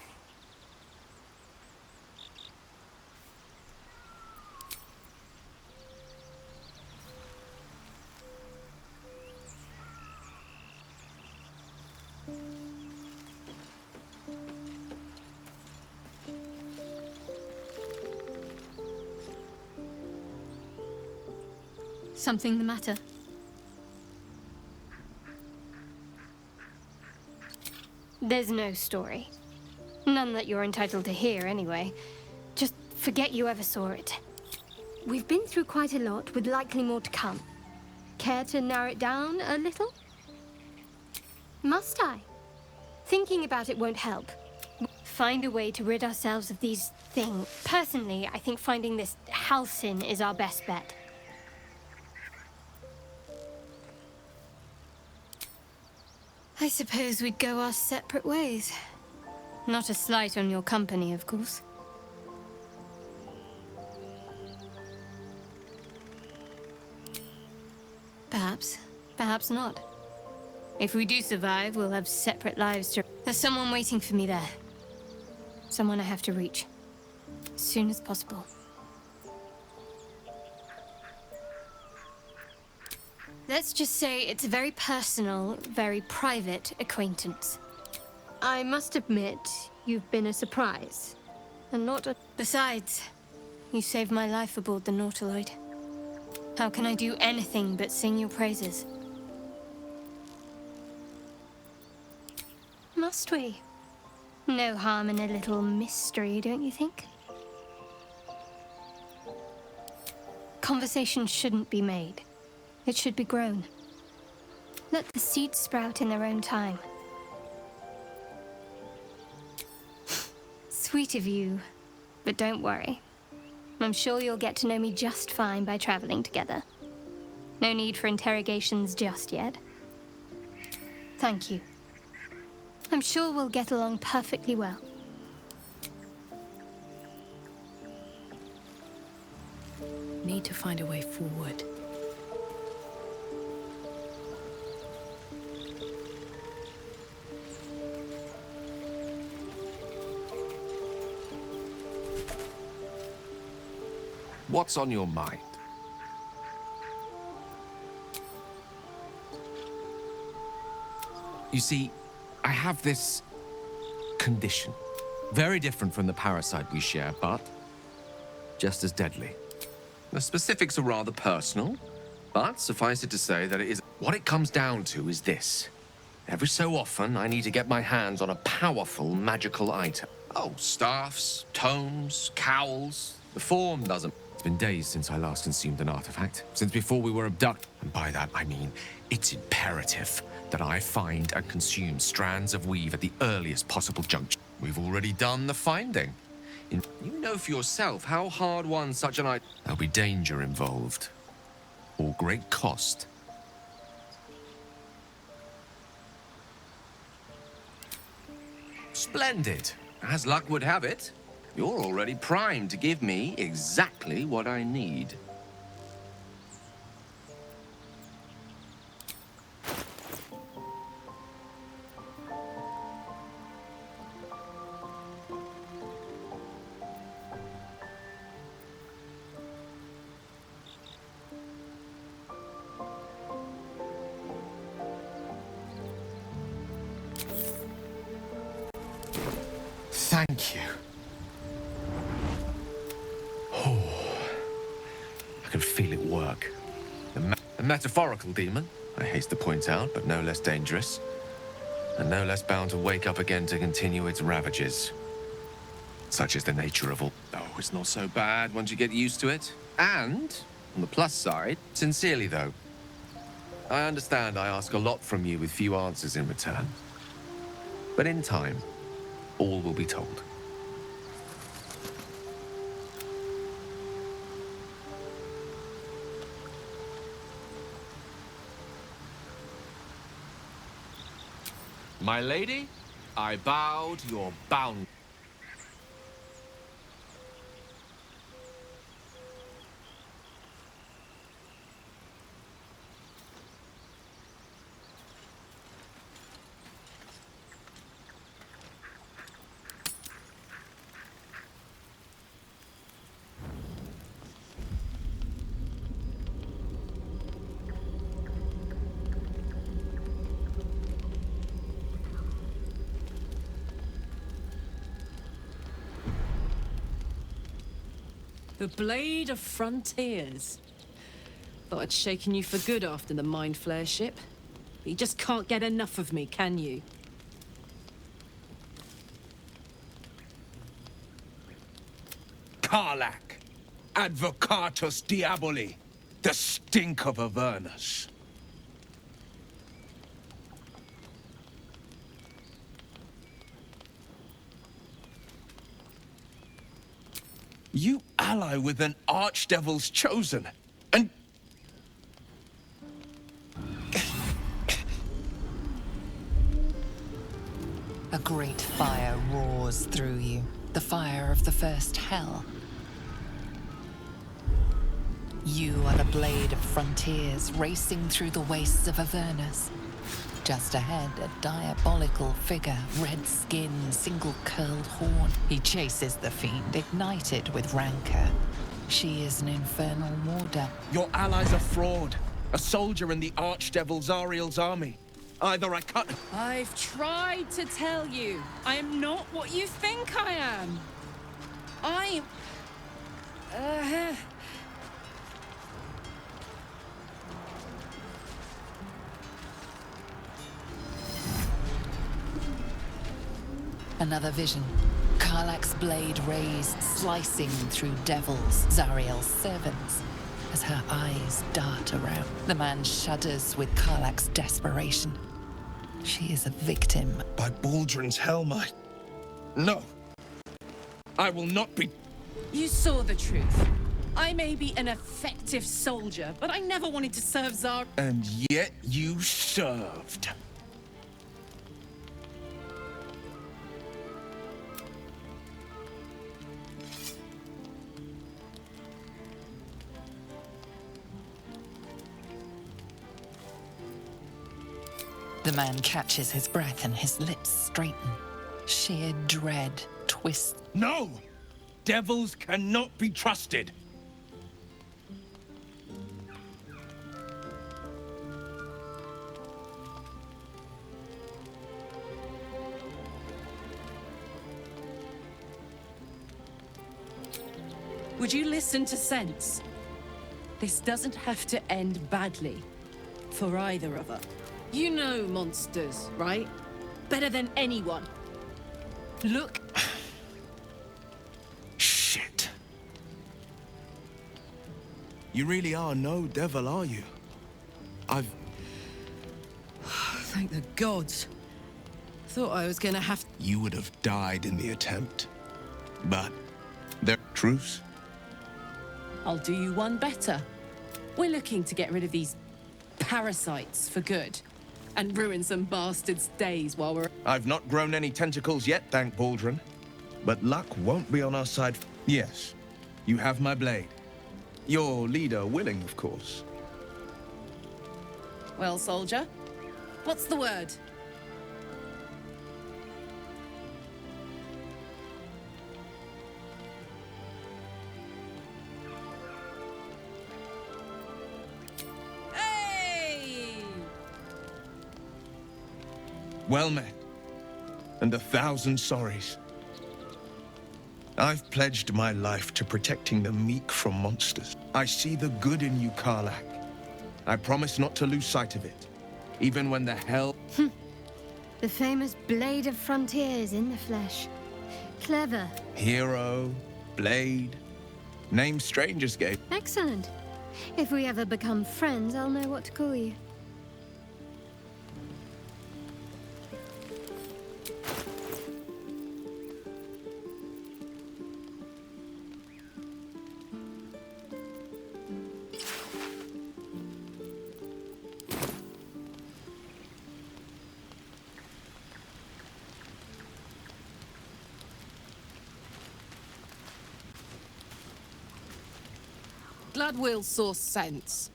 Something the matter? There's no story. None that you're entitled to hear, anyway. Just forget you ever saw it. We've been through quite a lot, with likely more to come. Care to narrow it down a little? Must I? Thinking about it won't help. Find a way to rid ourselves of these things. Personally, I think finding this Halcyon is our best bet. I suppose we'd go our separate ways. Not a slight on your company, of course. Perhaps. Perhaps not. If we do survive, we'll have separate lives to... There's someone waiting for me there. Someone I have to reach. As soon as possible. Let's just say it's a very personal, very private acquaintance. I must admit, you've been a surprise. And not a... Besides, you saved my life aboard the Nautiloid. How can I do anything but sing your praises? Must we? No harm in a little mystery, don't you think? Conversation shouldn't be made. It should be grown. Let the seeds sprout in their own time. Sweet of you, but don't worry. I'm sure you'll get to know me just fine by traveling together. No need for interrogations just yet. Thank you. I'm sure we'll get along perfectly well. Need to find a way forward. What's on your mind? You see, I have this condition. Very different from the parasite we share, but just as deadly. The specifics are rather personal, but suffice it to say that it is... What it comes down to is this. Every so often, I need to get my hands on a powerful magical item. Oh, staffs, tomes, cowls. The form doesn't... It's been days since I last consumed an artifact. Since before we were abducted. And by that, I mean, it's imperative that I find and consume strands of weave at the earliest possible juncture. We've already done the finding. You know for yourself how hard won such an item. There'll be danger involved, or great cost. Splendid. As luck would have it, you're already primed to give me exactly what I need. Thank you. Oh, I can feel it work. A metaphorical demon, I haste to point out, but no less dangerous. And no less bound to wake up again to continue its ravages. Such is the nature of all. Oh, it's not so bad once you get used to it. And, on the plus side, sincerely though, I understand I ask a lot from you with few answers in return. But in time, all will be told. My lady, I bow to your bound. The Blade of Frontiers. Thought I'd shaken you for good after the Mind Flare ship. But you just can't get enough of me, can you? Karlach, Advocatus Diaboli, the stink of Avernus. You ally with an archdevil's chosen, and... A great fire roars through you, the fire of the first hell. You are the Blade of Frontiers, racing through the wastes of Avernus. Just ahead, a diabolical figure, red skin, single-curled horn. He chases the fiend, ignited with rancor. She is an infernal warder. Your ally's a fraud, a soldier in the archdevil Zariel's army. Either I cut... I've tried to tell you. I am not what you think I am. I am... Another vision. Karlach's blade raised, slicing through devils, Zariel's servants, as her eyes dart around. The man shudders with Karlach's desperation. She is a victim. By Baldur's helm, No. I will not be... You saw the truth. I may be an effective soldier, but I never wanted to serve Zar. And yet you served. The man catches his breath and his lips straighten. Sheer dread twists. No! Devils cannot be trusted. Would you listen to sense? This doesn't have to end badly. For either of us. You know monsters, right? Better than anyone. Look. Shit. You really are no devil, are you? Thank the gods. Thought I was gonna have... You would have died in the attempt. But there... Truce? I'll do you one better. We're looking to get rid of these parasites for good. And ruin some bastards' days while we're... I've not grown any tentacles yet, thank Baldur. But luck won't be on our side. Yes, you have my blade. Your leader willing, of course. Well, soldier, what's the word? Well met, and 1,000 sorries. I've pledged my life to protecting the meek from monsters. I see the good in you, Karlach. I promise not to lose sight of it, even when the hell... The famous Blade of Frontiers in the flesh. Clever. Hero, blade, name strangers gave. Excellent. If we ever become friends, I'll know what to call you. Glad Will saw sense.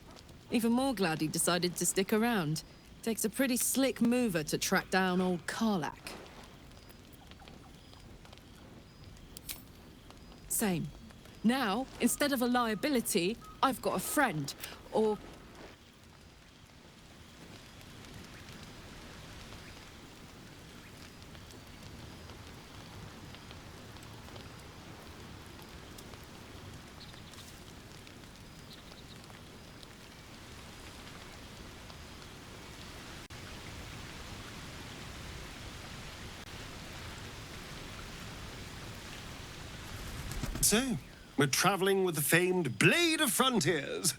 Even more glad he decided to stick around. Takes a pretty slick mover to track down old Karlach. Same. Now, instead of a liability, I've got a friend. Or... So, we're traveling with the famed Blade of Frontiers.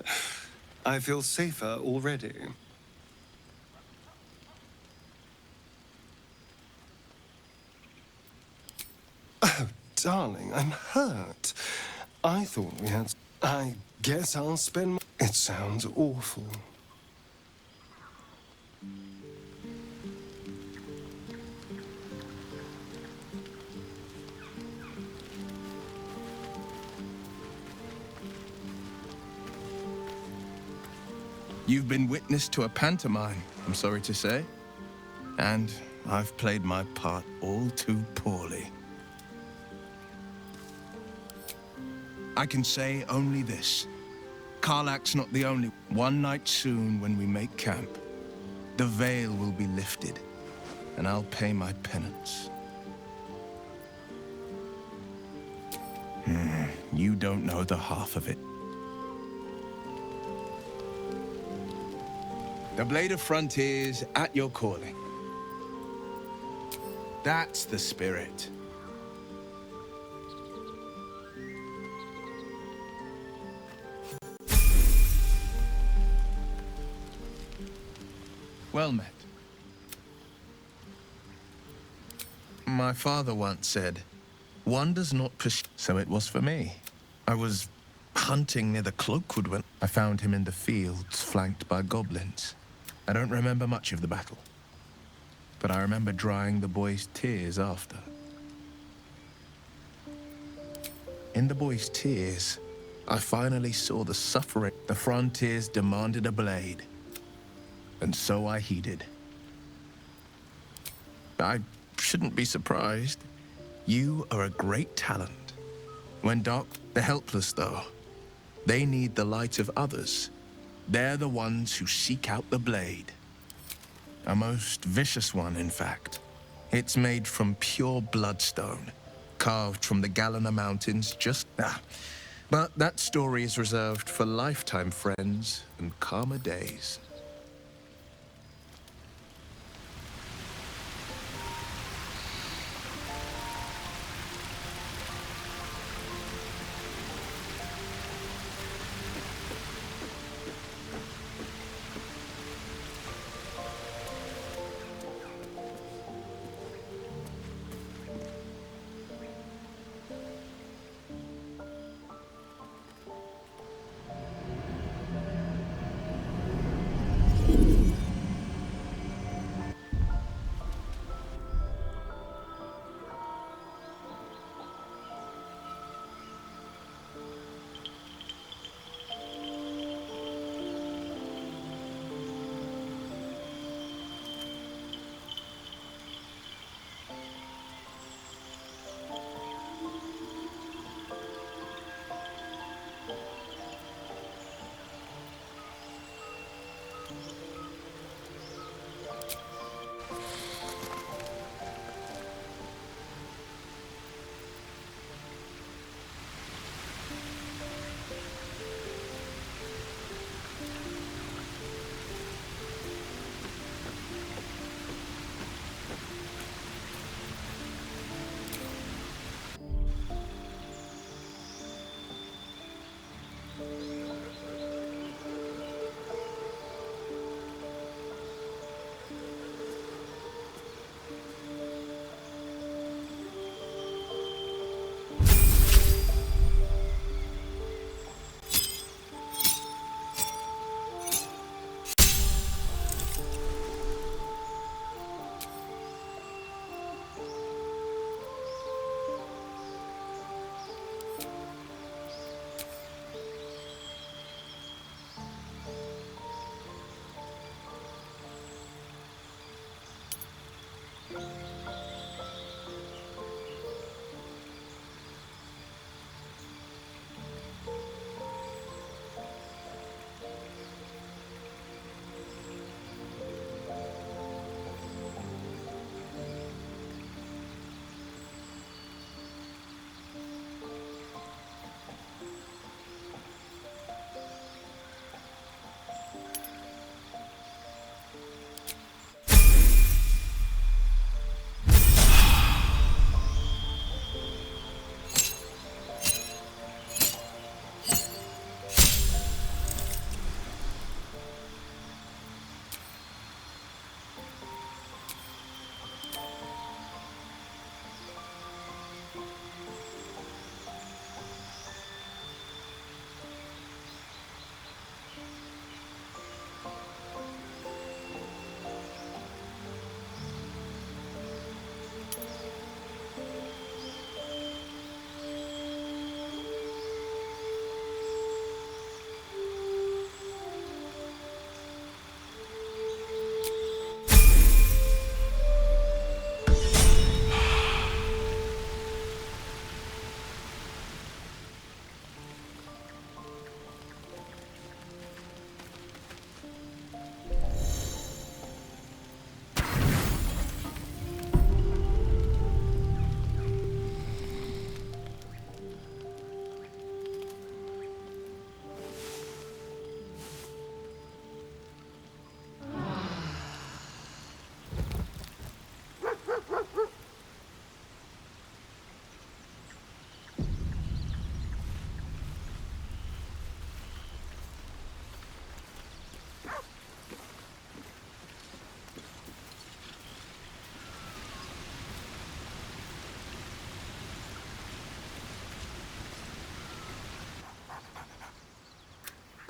I feel safer already. Oh, darling, I'm hurt. I thought we had... I guess I'll spend... It sounds awful. You've been witness to a pantomime, I'm sorry to say. And I've played my part all too poorly. I can say only this. Karlach's not the only... One night soon, when we make camp, the veil will be lifted, and I'll pay my penance. You don't know the half of it. The Blade of Frontiers at your calling. That's the spirit. Well met. My father once said, one does not pursue. So it was for me. I was hunting near the Cloakwood when I found him in the fields, flanked by goblins. I don't remember much of the battle, but I remember drying the boy's tears after. In the boy's tears, I finally saw the suffering. The frontiers demanded a blade, and so I heeded. I shouldn't be surprised. You are a great talent. When dark, the helpless though, they need the light of others. They're the ones who seek out the blade. A most vicious one, in fact. It's made from pure bloodstone, carved from the Galena Mountains, But that story is reserved for lifetime friends and calmer days.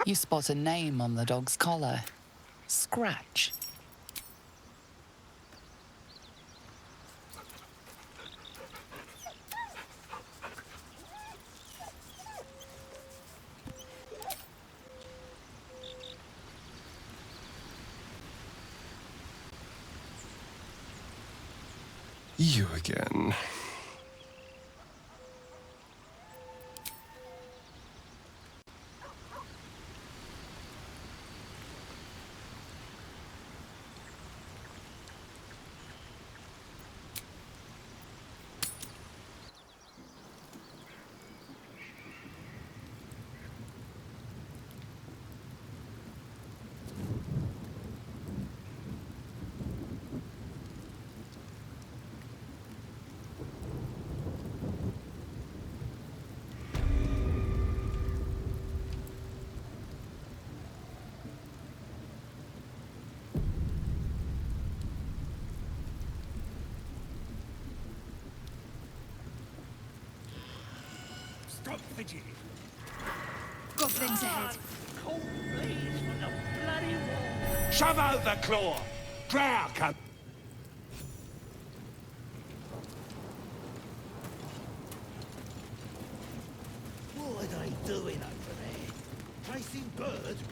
You spot a name on the dog's collar. Scratch. You again. Stop fidgeting. Goblins ahead. Cold breeze from the bloody wall. Shove over, Claw. Drow come. What are they doing over there? Chasing birds?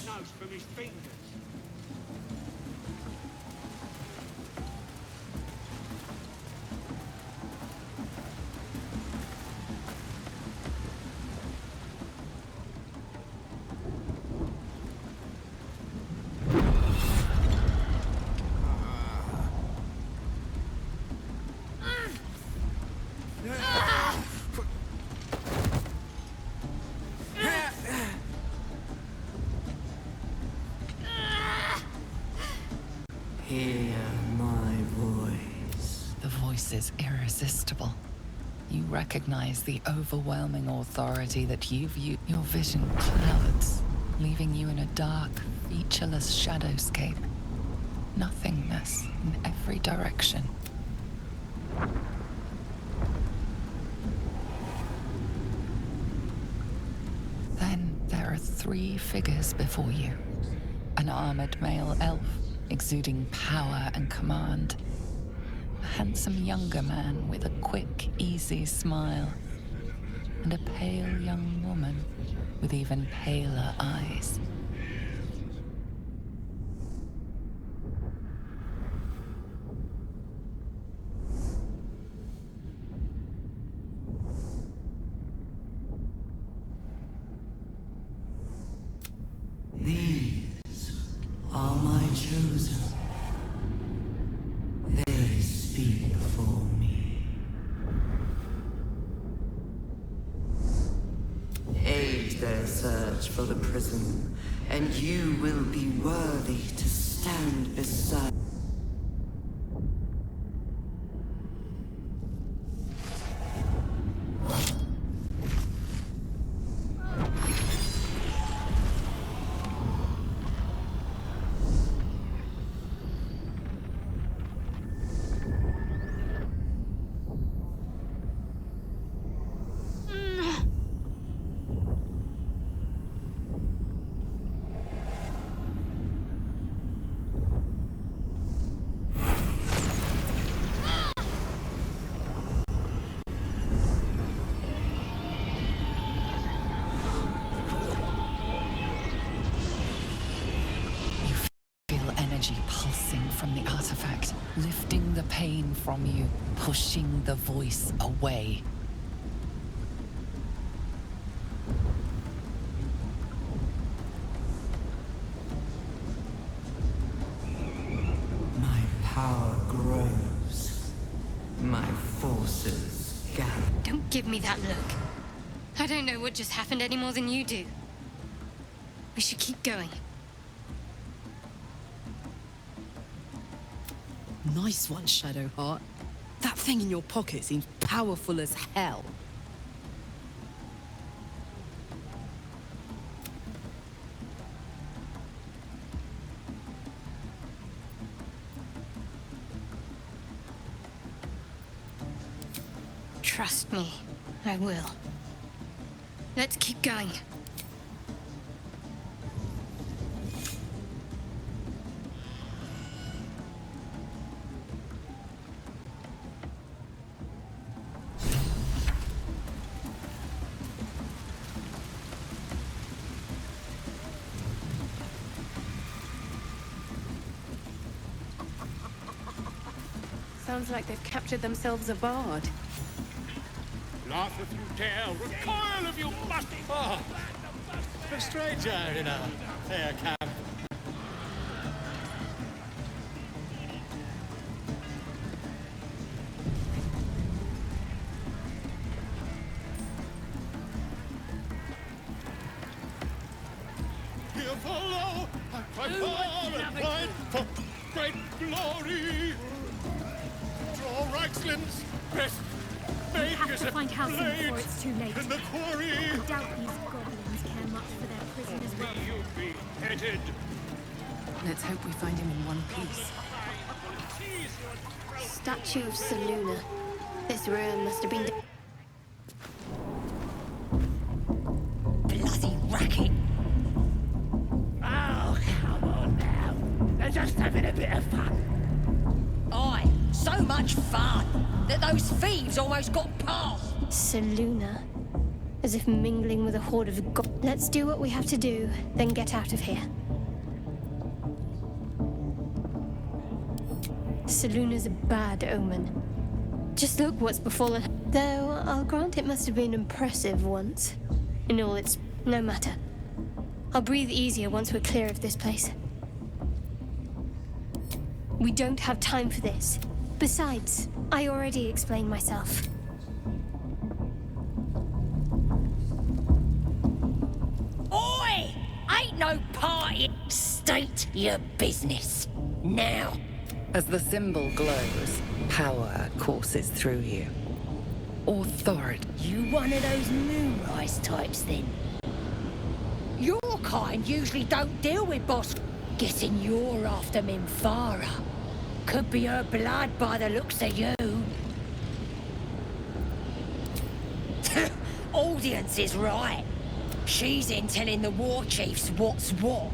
Nose from his fingers. Hear my voice. The voice is irresistible. You recognize the overwhelming authority that you view. Your vision clouds, leaving you in a dark, featureless shadowscape. Nothingness in every direction. Then there are three figures before you. An armored male elf, exuding power and command. A handsome younger man with a quick, easy smile. And a pale young woman with even paler eyes. These are my chosen. They speak for me. Aid their search for the prison, and you will be worthy to stand beside. Pulsing from the artifact, lifting the pain from you, pushing the voice away. My power grows. My forces gather. Don't give me that look. I don't know what just happened any more than you do. We should keep going. Nice one, Shadowheart. That thing in your pocket seems powerful as hell. Trust me, I will. Let's keep going. Sounds like they've captured themselves a bard. Laugh if you dare, recoil if you must. Oh, a stranger in a fair camp. Here follow, I cry far and wide for great glory. Draw Reichsland's best. We have to find Halcyon before it's too late. In the quarry. I doubt these goblins care much for their prison as well. You'll be headed. Let's hope we find him in one piece. Statue of Seluna. This ruin must have been... Bloody racket! Oh, come on now. They're just having a bit of fun. Aye, so much fun that those thieves almost got past. Seluna. As if mingling with a horde of Let's do what we have to do, then get out of here. Seluna's a bad omen. Just look what's befallen. Though, I'll grant it must have been impressive once. In all its... no matter. I'll breathe easier once we're clear of this place. We don't have time for this. Besides, I already explained myself. Oi! Ain't no party. State your business. Now. As the symbol glows, power courses through you. Authority. You one of those moonrise types then? Your kind usually don't deal with boss. Guessing you're after Minfara. Could be her blood by the looks of you. Audience is right. She's in telling the war chiefs what's what.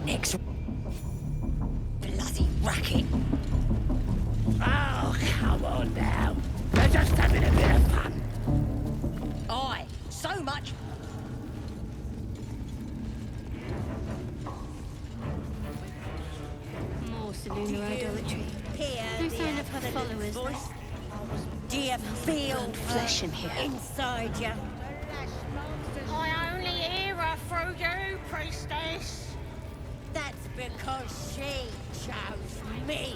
Next... bloody racket. Oh, come on now. They're just having a bit of fun. Aye, so much... More Seluna idolatry. No sign of her followers. Do you feel flesh in here? inside you? I only hear her through you, priestess. That's because she chose me.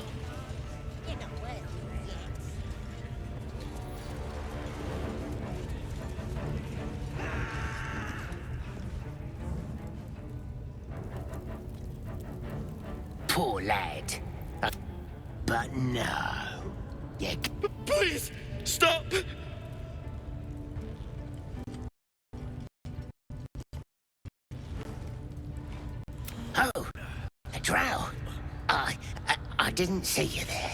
In a way, yes. Poor lad. But no. You... Please, stop! Oh, a drow. I didn't see you there.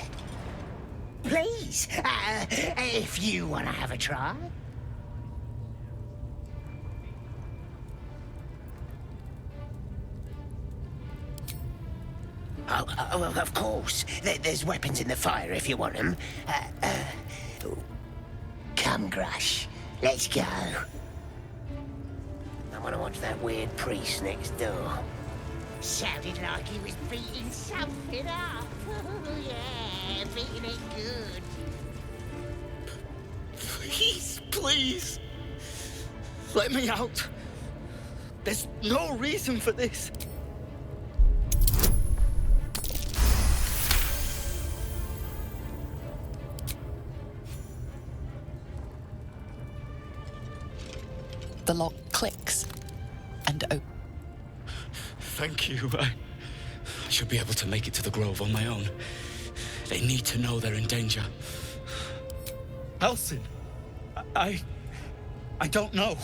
Please, if you want to have a try. Oh, of course. There's weapons in the fire if you want them. Come, Grush. Let's go. I want to watch that weird priest next door. Sounded like he was beating something up. Yeah, beating it good. Please, please. Let me out. There's no reason for this. The lock clicks and opens. Thank you. I should be able to make it to the Grove on my own. They need to know they're in danger. Halcyon, I don't know.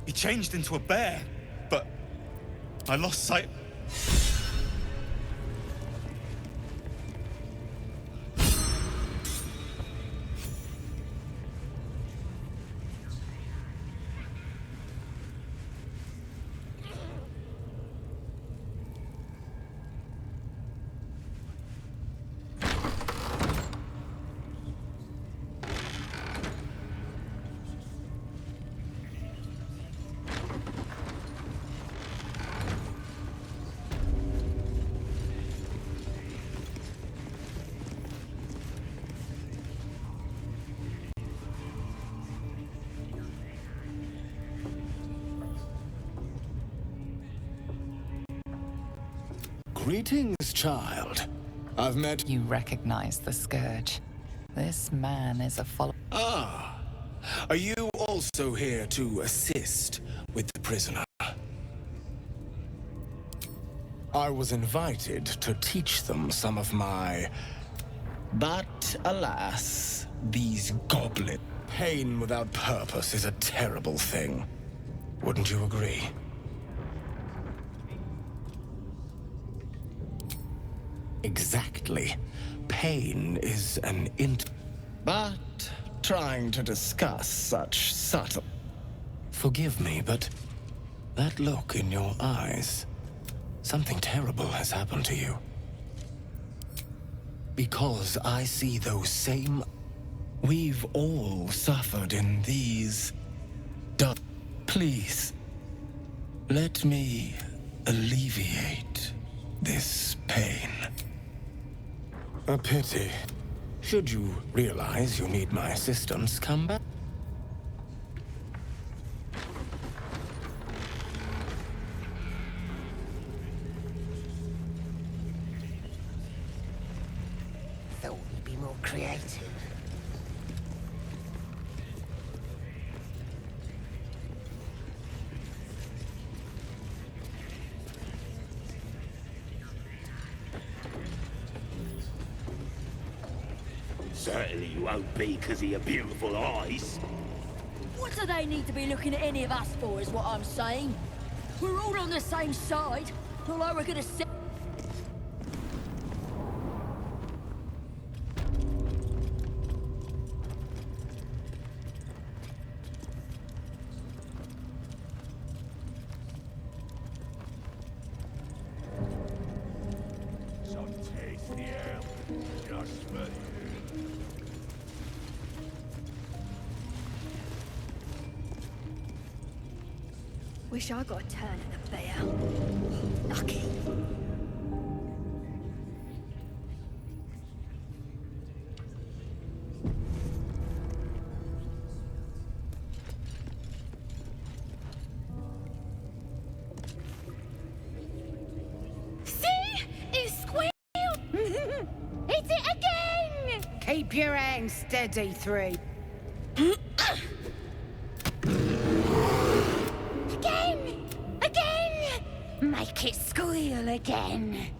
He changed into a bear, but I lost sight. Greetings, child. I've met... You recognize the scourge. This man is a follower. Ah, are you also here to assist with the prisoner? I was invited to teach them some of my... But alas, these goblins... Pain without purpose is a terrible thing. Wouldn't you agree? Exactly. Pain is an But trying to discuss such subtle... Forgive me, but that look in your eyes... Something terrible has happened to you. Because I see those same... We've all suffered in these... Please, let me alleviate this pain. A pity. Should you realize you need my assistance, come back. Thought we'd be more creative. Certainly you won't be because of your beautiful eyes. What do they need to be looking at any of us for, is what I'm saying? We're all on the same side. Not like we're gonna sit... Some tasty ale, just for you. Wish I got a turn in the bear. Lucky. See? It squealed! Hit it again! Keep your hands steady, Three. Again! Again! Make it squeal again.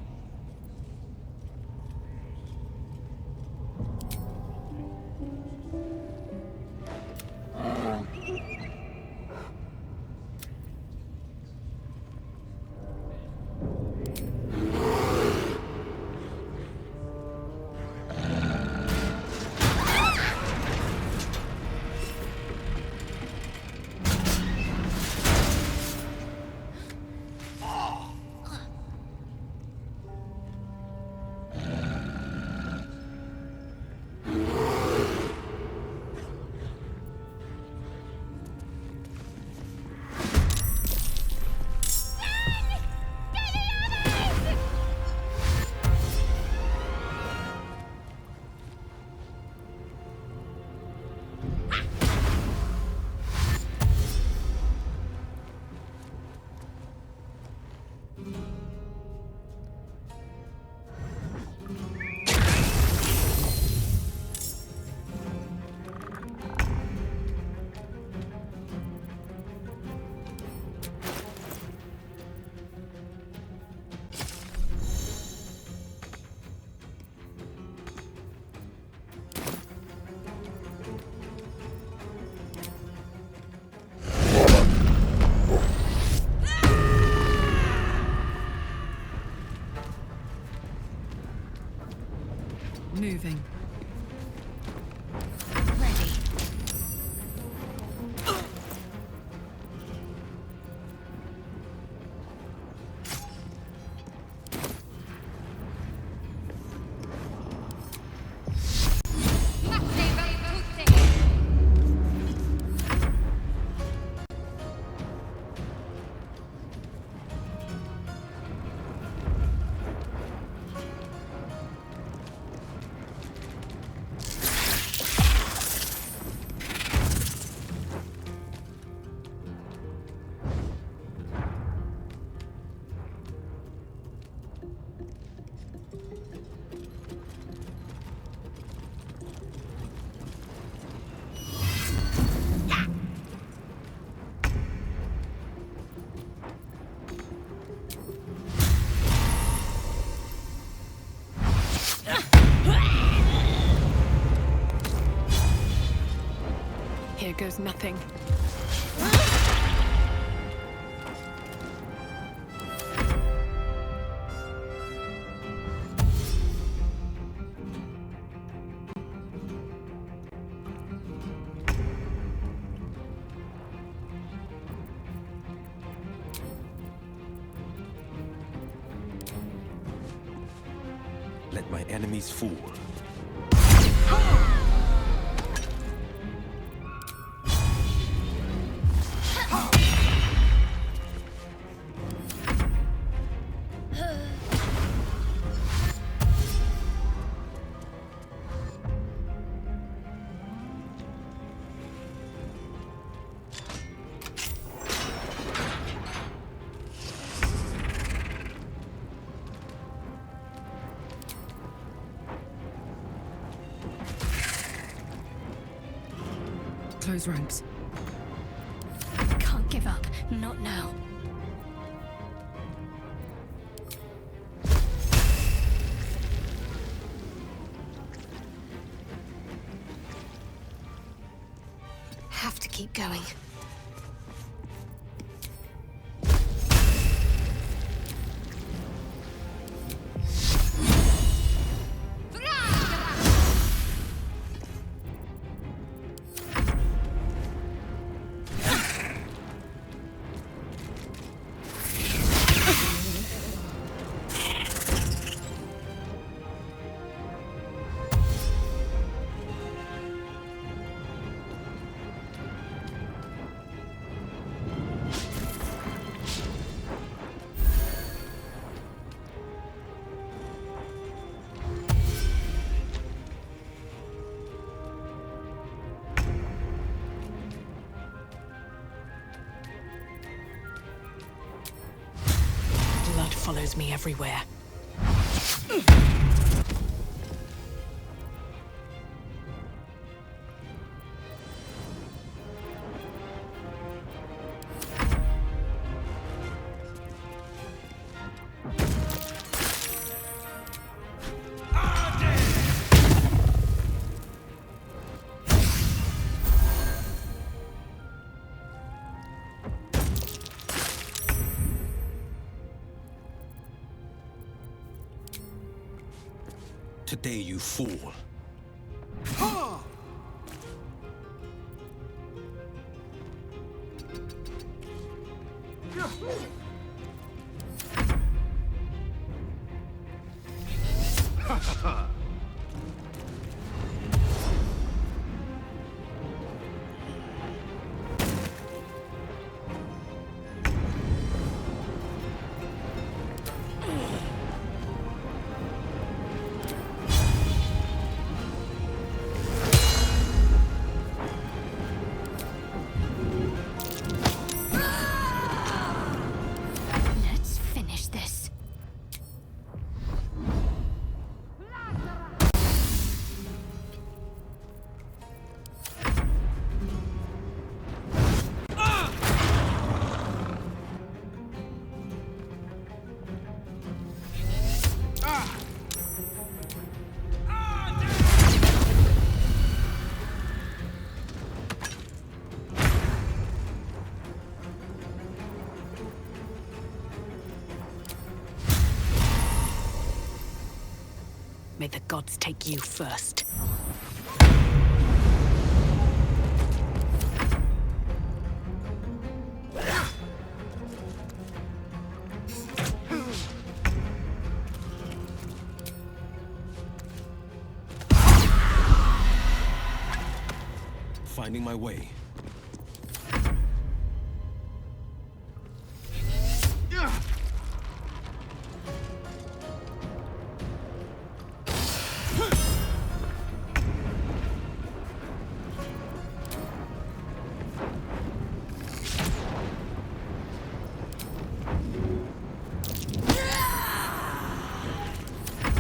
Moving. goes nothing. Let my enemies fall. Close ranks. Can't give up. Not now. Have to keep going. Blood follows me everywhere. Today you fall. Let's finish this. May the gods take you first. Finding my way.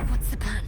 What's the plan?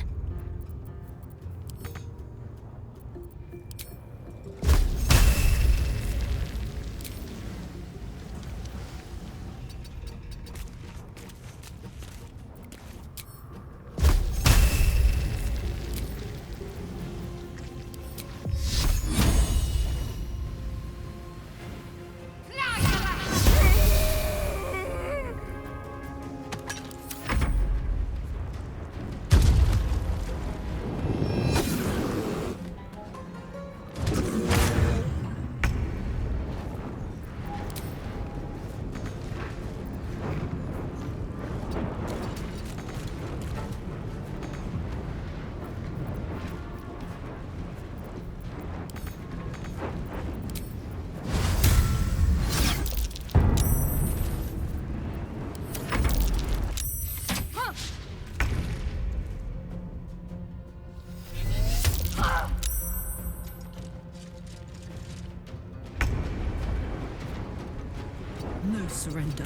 surrender.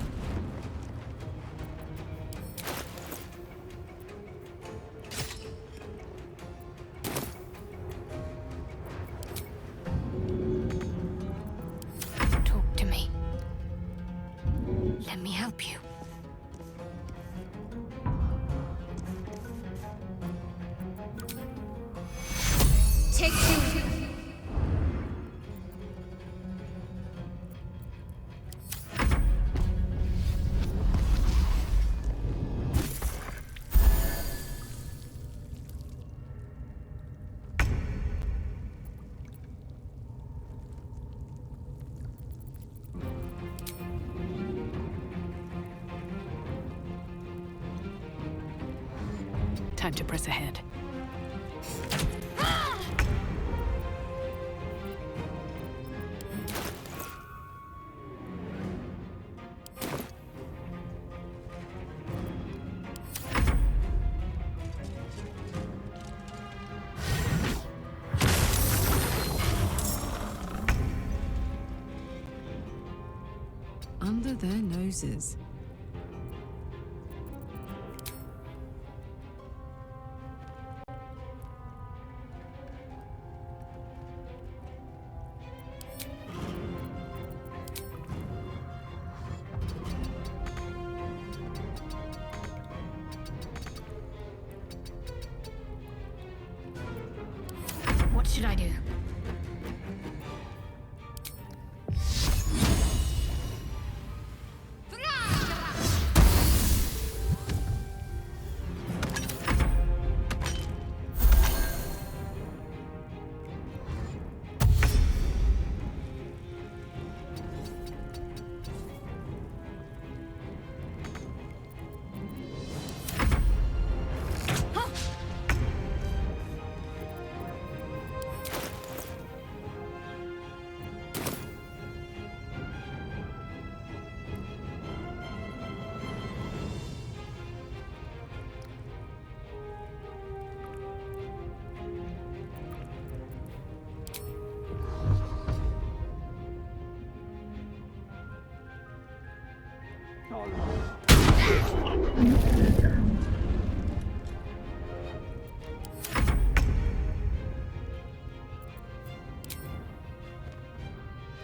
Talk to me. Let me help you. Take two. Time to press ahead. Under their noses. What should I do?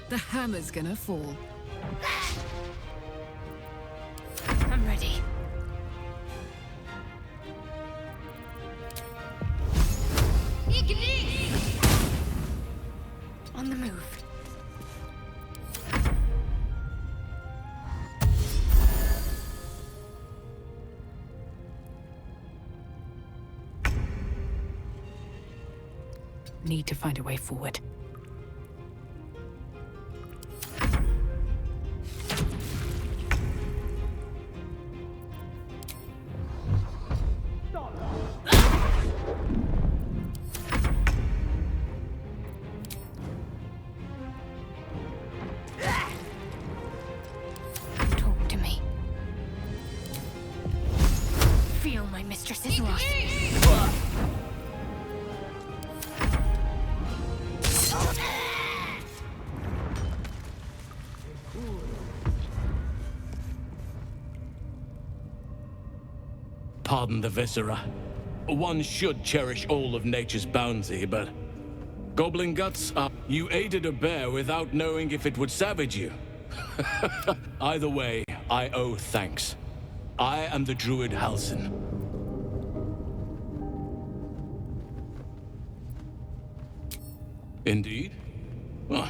The hammer's gonna fall. I'm ready. On the move. Need to find a way forward. Talk to me. Feel my mistress's wrath. Pardon the viscera. One should cherish all of nature's bounty, but... Goblin guts, you aided a bear without knowing if it would savage you. Either way, I owe thanks. I am the druid Halsin. Indeed? Well,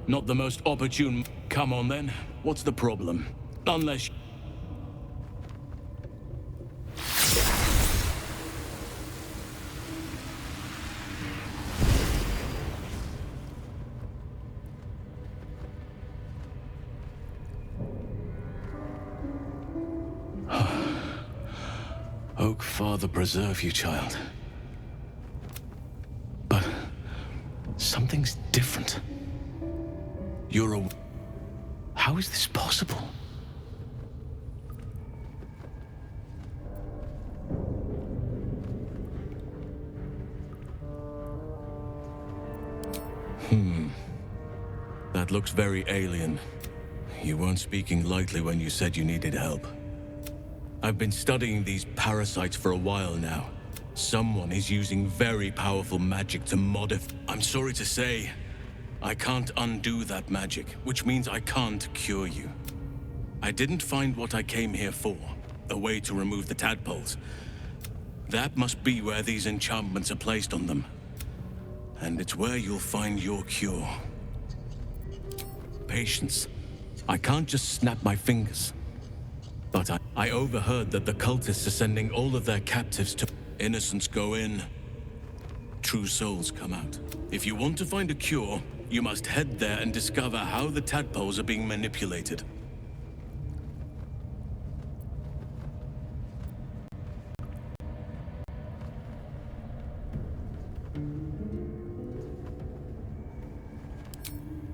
not the most opportune... Come on then, what's the problem? Unless... Oak Father preserve you, child. But something's different. You're a... How is this possible? That looks very alien. You weren't speaking lightly when you said you needed help. I've been studying these parasites for a while now. Someone is using very powerful magic to modify. I'm sorry to say, I can't undo that magic, which means I can't cure you. I didn't find what I came here for, a way to remove the tadpoles. That must be where these enchantments are placed on them. And it's where you'll find your cure. Patience. I can't just snap my fingers. But I overheard that the cultists are sending all of their captives to... Innocents go in. True souls come out. If you want to find a cure, you must head there and discover how the tadpoles are being manipulated.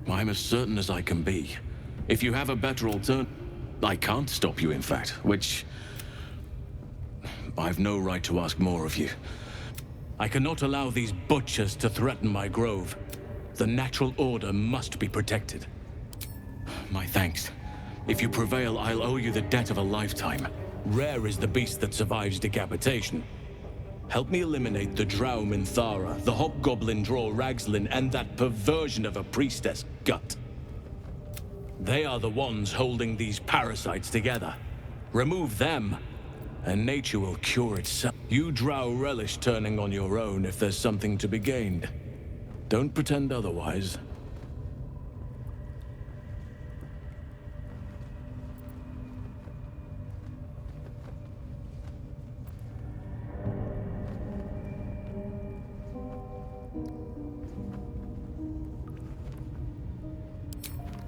I'm as certain as I can be. If you have a better alternative, I can't stop you, in fact, which... I've no right to ask more of you. I cannot allow these butchers to threaten my grove. The natural order must be protected. My thanks. If you prevail, I'll owe you the debt of a lifetime. Rare is the beast that survives decapitation. Help me eliminate the Drow Minthara, the hobgoblin Draw Ragslin, and that perversion of a priestess, Gut. They are the ones holding these parasites together. Remove them, and nature will cure itself. You Drow relish turning on your own if there's something to be gained. Don't pretend otherwise.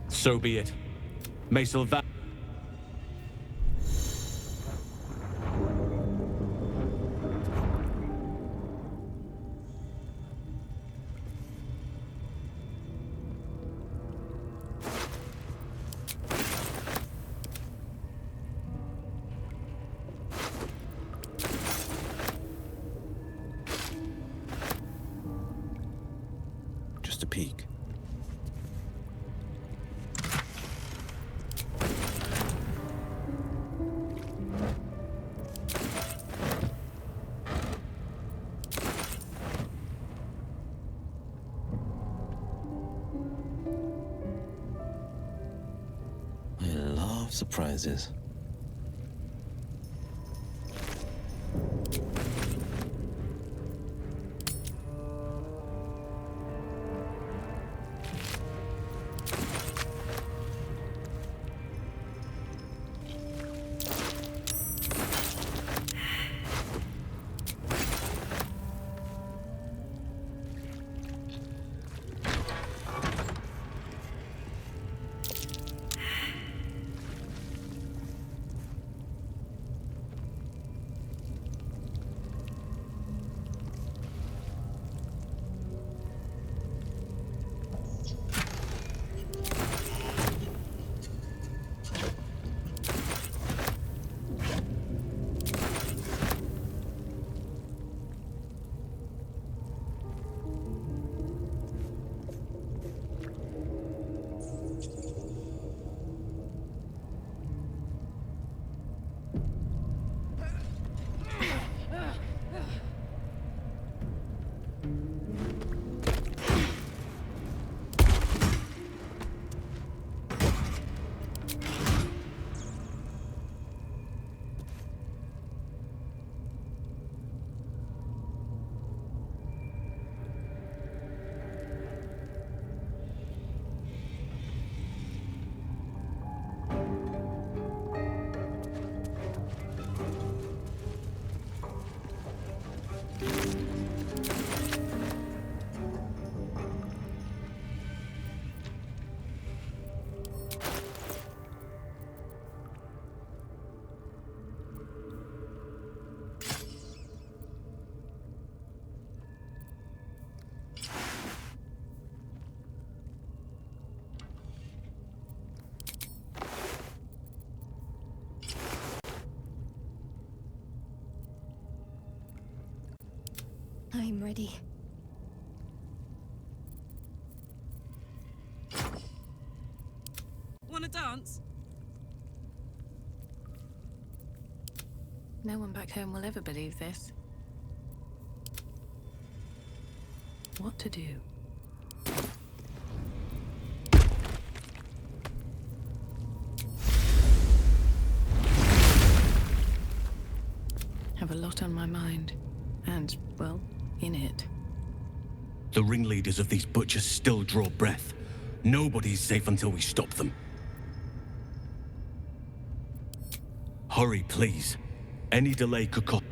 So be it. May Sylva... Just a peek. Surprises. I'm ready. Wanna dance? chance. No one back home will ever believe this. What to do? Have a lot on my mind. And, well, in it. The ringleaders of these butchers still draw breath. Nobody's safe until we stop them. Hurry, please. Any delay could cost.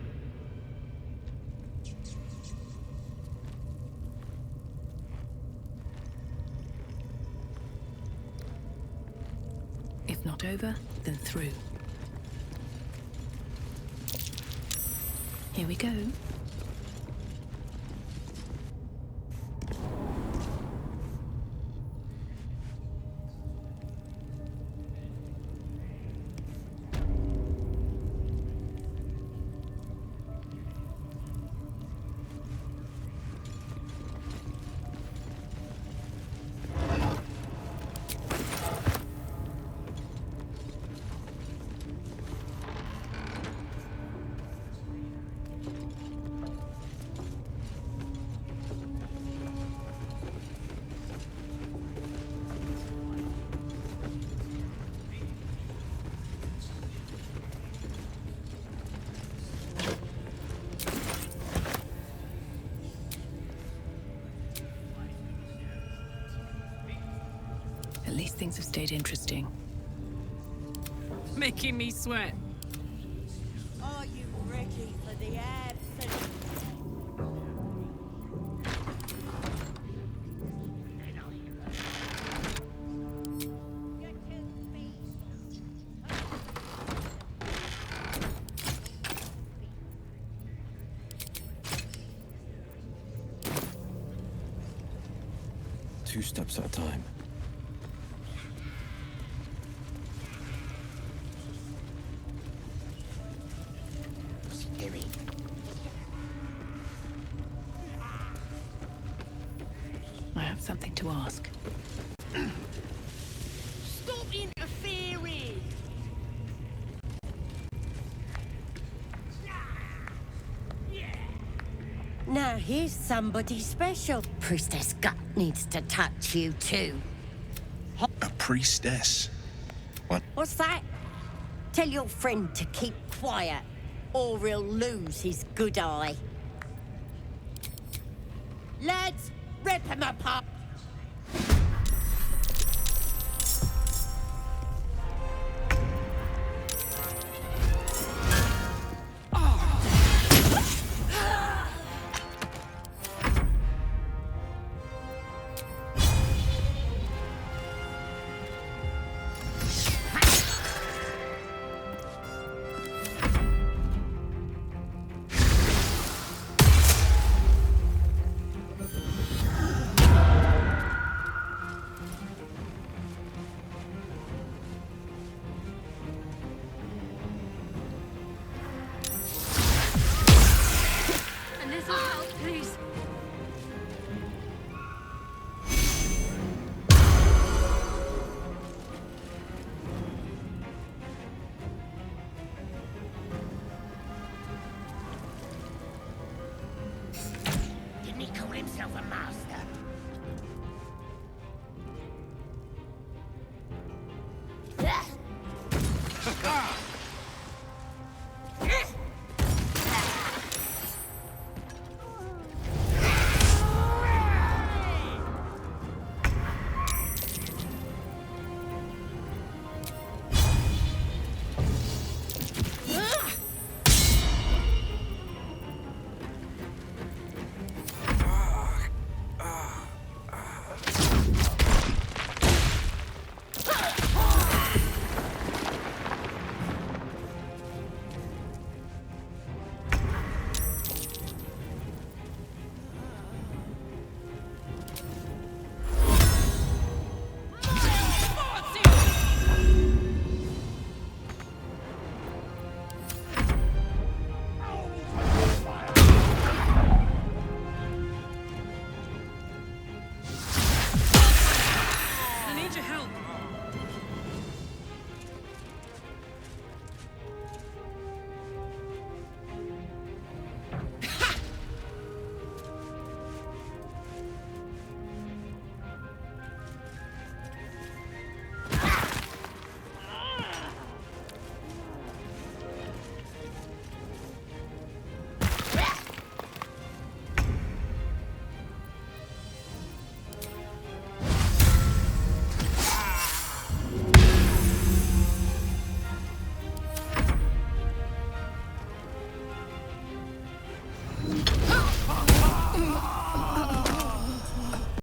If not over, then through. Here we go. At least things have stayed interesting. Making me sweat. Are you ready for the absolute? Two steps at a time. I have something to ask. Stop interfering! Now here's somebody special. Priestess Gut needs to touch you too. A priestess? What? What's that? Tell your friend to keep quiet, or he'll lose his good eye. Lads, rip him apart!